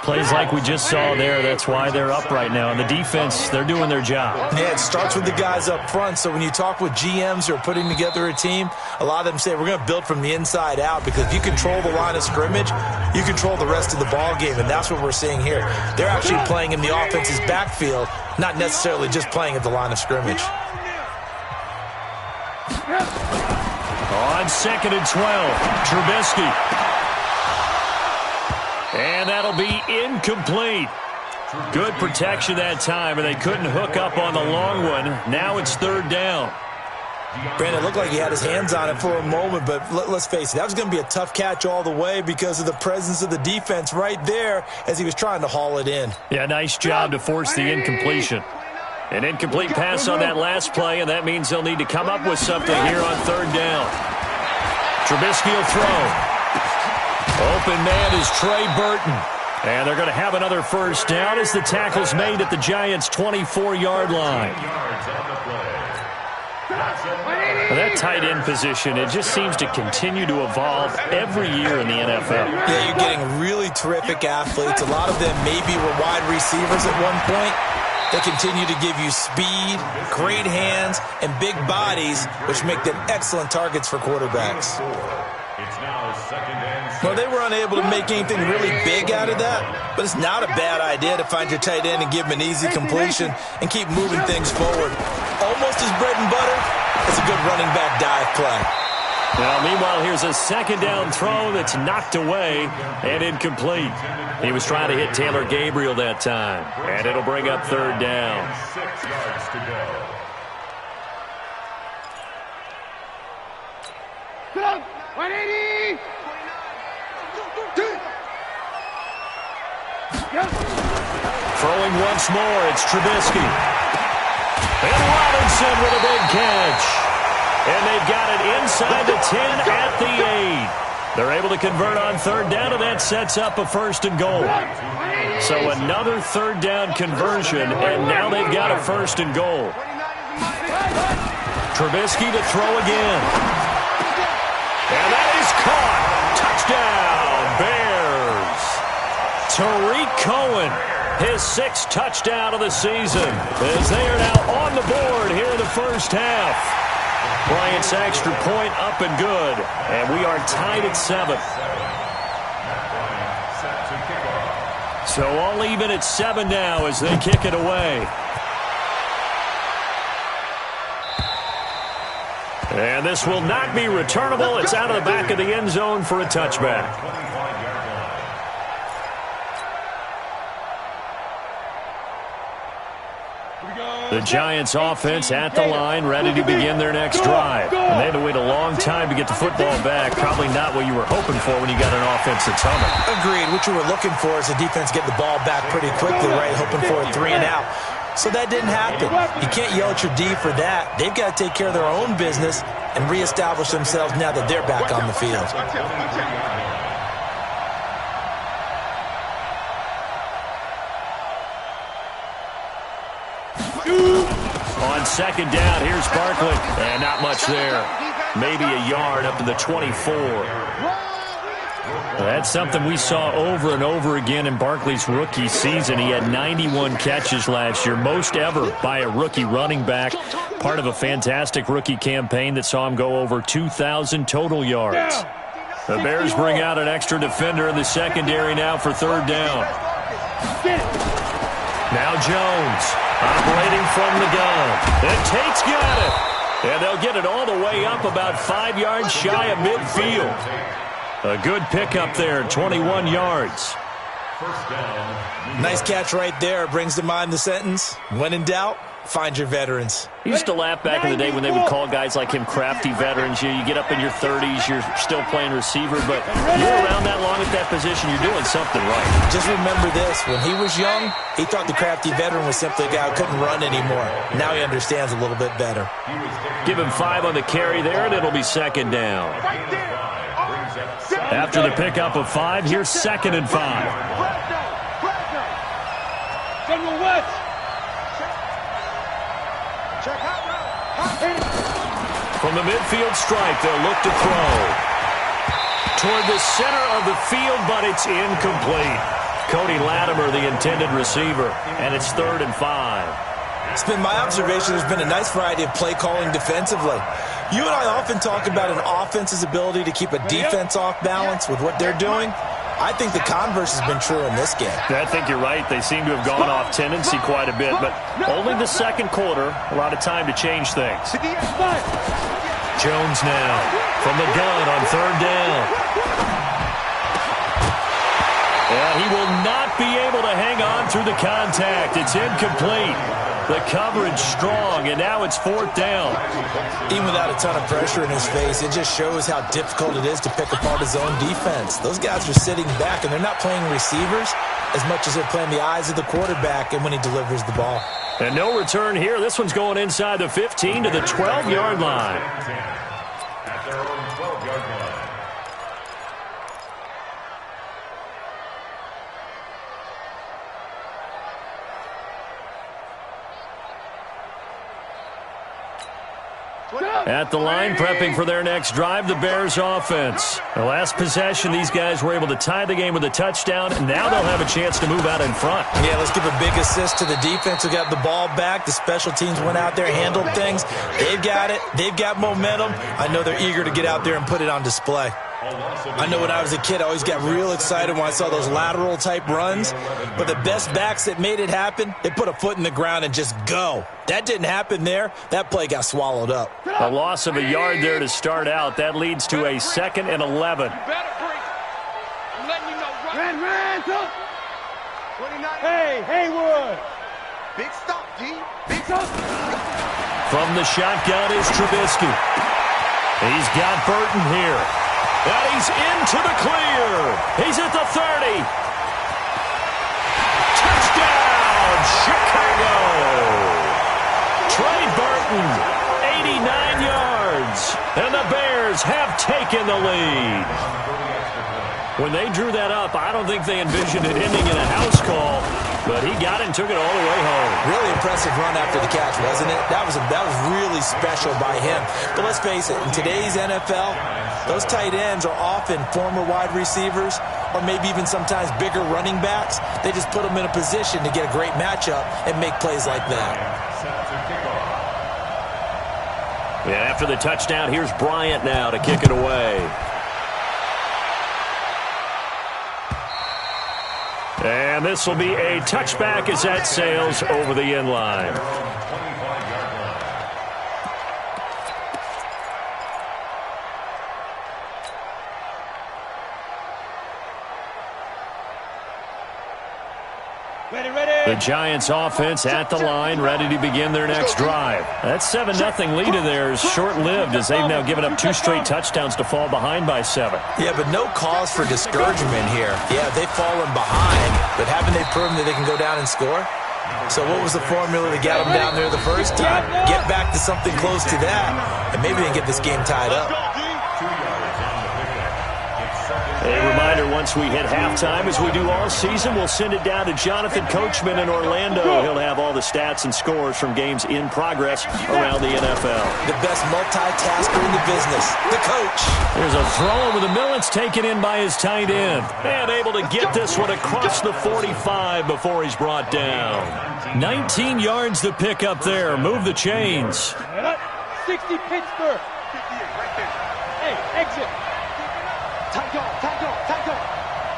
Plays like we just saw there, that's why they're up right now. And the defense, they're doing their job. Yeah, it starts with the guys up front. So when you talk with GMs who are putting together a team, a lot of them say we're going to build from the inside out because if you control the line of scrimmage, you control the rest of the ball game, and that's what we're seeing here. They're actually playing in the offense's backfield, not necessarily just playing at the line of scrimmage. On 2nd and 12, Trubisky. And that'll be incomplete. Good protection that time, and they couldn't hook up on the long one. Now it's 3rd down. Brandon, it looked like he had his hands on it for a moment, but let's face it, that was going to be a tough catch all the way because of the presence of the defense right there as he was trying to haul it in. Yeah, nice job to force the incompletion. An incomplete pass on that last play, and that means they'll need to come up with something here on 3rd down. Trubisky will throw. Open man is Trey Burton. And they're going to have another first down as the tackle's made at the Giants' 24-yard line. Well, that tight end position, it just seems to continue to evolve every year in the NFL. Yeah, you're getting really terrific athletes. A lot of them maybe were wide receivers at one point. They continue to give you speed, great hands, and big bodies, which make them excellent targets for quarterbacks. It's now 2nd and 6. Well, they were unable to make anything really big out of that, but it's not a bad idea to find your tight end and give him an easy completion and keep moving things forward. Almost as bread and butter as a good running back dive play. Now, meanwhile, here's a 2nd down throw that's knocked away and incomplete. He was trying to hit Taylor Gabriel that time, and it'll bring up 3rd down. 6 yards to go. Get up! 180! Throwing once more, it's Trubisky. And Robinson with a big catch. And they've got it inside the 10 at the 8. They're able to convert on 3rd down, and that sets up a 1st and goal. So another 3rd down conversion, and now they've got a 1st and goal. Trubisky to throw again. And that is caught. Touchdown, Bears. Tariq Cohen, his 6th touchdown of the season, as they are now on the board here in the first half. Bryant's extra point up and good, and we are tied at 7. So all even at 7 now as they kick it away. And this will not be returnable. It's out of the back of the end zone for a touchback. The Giants offense at the line, ready to begin their next drive. And they had to wait a long time to get the football back. Probably not what you were hoping for when you got an offense that's humming. Agreed. What you were looking for is the defense get the ball back pretty quickly, right? Hoping for a 3 and out. So that didn't happen. You can't yell at your D for that. They've got to take care of their own business and reestablish themselves now that they're back on the field. On second down, here's Barkley. And not much there. Maybe a yard up to the 24. That's something we saw over and over again in Barkley's rookie season. He had 91 catches last year, most ever by a rookie running back. Part of a fantastic rookie campaign that saw him go over 2,000 total yards. The Bears bring out an extra defender in the secondary now for third down. Now Jones operating from the gun. And Tate's got it. And they'll get it all the way up about 5 yards shy of midfield. A good pickup there, 21 yards. Nice catch right there. Brings to mind the sentence, when in doubt, find your veterans. I used to laugh back in the day when they would call guys like him crafty veterans. You get up in your 30s, you're still playing receiver, but you're around that long at that position, you're doing something right. Just remember this, when he was young, he thought the crafty veteran was simply a guy who couldn't run anymore. Now he understands a little bit better. Give him 5 on the carry there, and it'll be second down. After the pickup of 5, here's 2nd and 5. From the midfield stripe, they'll look to throw. Toward the center of the field, but it's incomplete. Cody Latimer, the intended receiver, and it's 3rd and 5. It's been my observation there's been a nice variety of play calling defensively. You and I often talk about an offense's ability to keep a defense off balance with what they're doing. I think the converse has been true in this game. I think you're right. They seem to have gone off tendency quite a bit, but only the second quarter, a lot of time to change things. Jones now from the gun on 3rd down. And he will not be able to hang on through the contact. It's incomplete. The coverage strong, and now it's 4th down. Even without a ton of pressure in his face, it just shows how difficult it is to pick apart his own defense. Those guys are sitting back, and they're not playing receivers as much as they're playing the eyes of the quarterback and when he delivers the ball. And no return here. This one's going inside the 15 to the 12-yard line. At their own 12-yard line. At the line, prepping for their next drive, the Bears offense. The last possession, these guys were able to tie the game with a touchdown, and now they'll have a chance to move out in front. Yeah, let's give a big assist to the defense who got the ball back. The special teams went out there, handled things. They've got it. They've got momentum. I know they're eager to get out there and put it on display. I know when I was a kid, I always got real excited when I saw those lateral-type runs. But the best backs that made it happen, they put a foot in the ground and just go. That didn't happen there. That play got swallowed up. A loss of a yard there to start out. That leads to a 2nd and 11. Hey, Haywood. Big stop, G. Big stop. From the shotgun is Trubisky. He's got Burton here. And he's into the clear. He's at the 30. Touchdown, Chicago. Trey Burton, 89 yards. And the Bears have taken the lead. When they drew that up, I don't think they envisioned it ending in a house call, but he got it and took it all the way home. Really impressive run after the catch, wasn't it? That was really special by him. But let's face it, in today's NFL, those tight ends are often former wide receivers or maybe even sometimes bigger running backs. They just put them in a position to get a great matchup and make plays like that. Yeah, after the touchdown, here's Bryant now to kick it away. And this will be a touchback as that sails over the end line. The Giants offense at the line, ready to begin their next drive. That 7-0 lead of theirs short-lived as they've now given up 2 straight touchdowns to fall behind by 7. Yeah, but no cause for discouragement here. Yeah, they've fallen behind, but haven't they proven that they can go down and score? So what was the formula to get them down there the first time? Get back to something close to that, and maybe they can get this game tied up. A reminder, once we hit halftime, as we do all season, we'll send it down to Jonathan Coachman in Orlando. He'll have all the stats and scores from games in progress around the NFL. The best multitasker in the business, the coach. There's a throw over the middle. It's taken in by his tight end. And able to get this one across the 45 before he's brought down. 19 yards to pick up there. Move the chains. 60 Pittsburgh. 58 right there. Hey, exit. Tackle.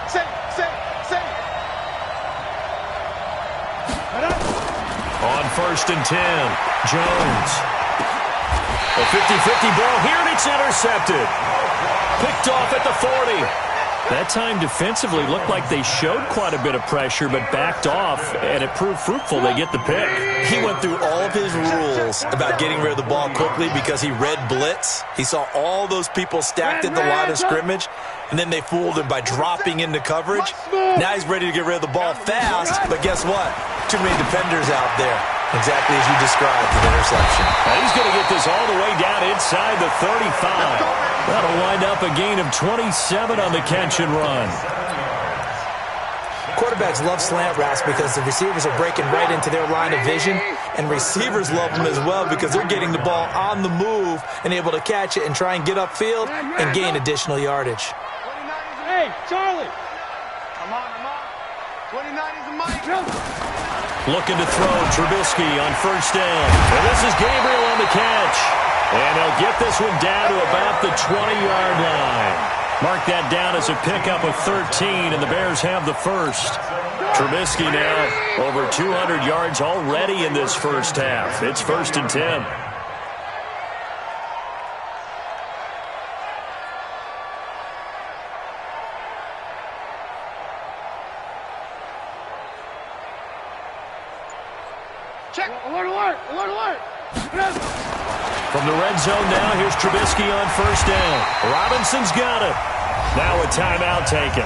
Say. On 1st and 10, Jones. A 50-50 ball here, and it's intercepted. Picked off at the 40. That time defensively looked like they showed quite a bit of pressure, but backed off, and it proved fruitful. They get the pick. He went through all of his rules about getting rid of the ball quickly because he read blitz. He saw all those people stacked at the line of scrimmage, and then they fooled him by dropping into coverage. Now he's ready to get rid of the ball fast, but guess what? Too many defenders out there. Exactly as you described, the interception. Now he's going to get this all the way down inside the 35. That'll wind up a gain of 27 on the catch and run. Quarterbacks love slant routes because the receivers are breaking right into their line of vision, and receivers love them as well because they're getting the ball on the move and able to catch it and try and get upfield and gain additional yardage. Hey, Charlie. Come on. 29 is the mic. Looking to throw, Trubisky on 1st down. And this is Gabriel on the catch. And they'll get this one down to about the 20-yard line. Mark that down as a pickup of 13, and the Bears have the first. Trubisky now over 200 yards already in this first half. It's 1st and 10. Check. Alert. From the red zone now, here's Trubisky on 1st down. Robinson's got it. Now a timeout taken.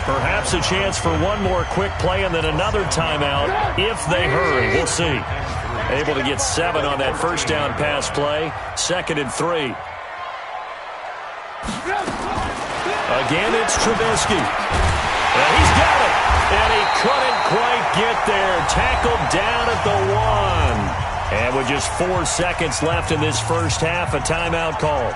Perhaps a chance for one more quick play and then another timeout if they hurry. We'll see. Able to get 7 on that 1st down pass play. 2nd and 3. Again, it's Trubisky. And he's got it. And he couldn't quite get there. Tackled down at the 1. And with just 4 seconds left in this first half, a timeout call.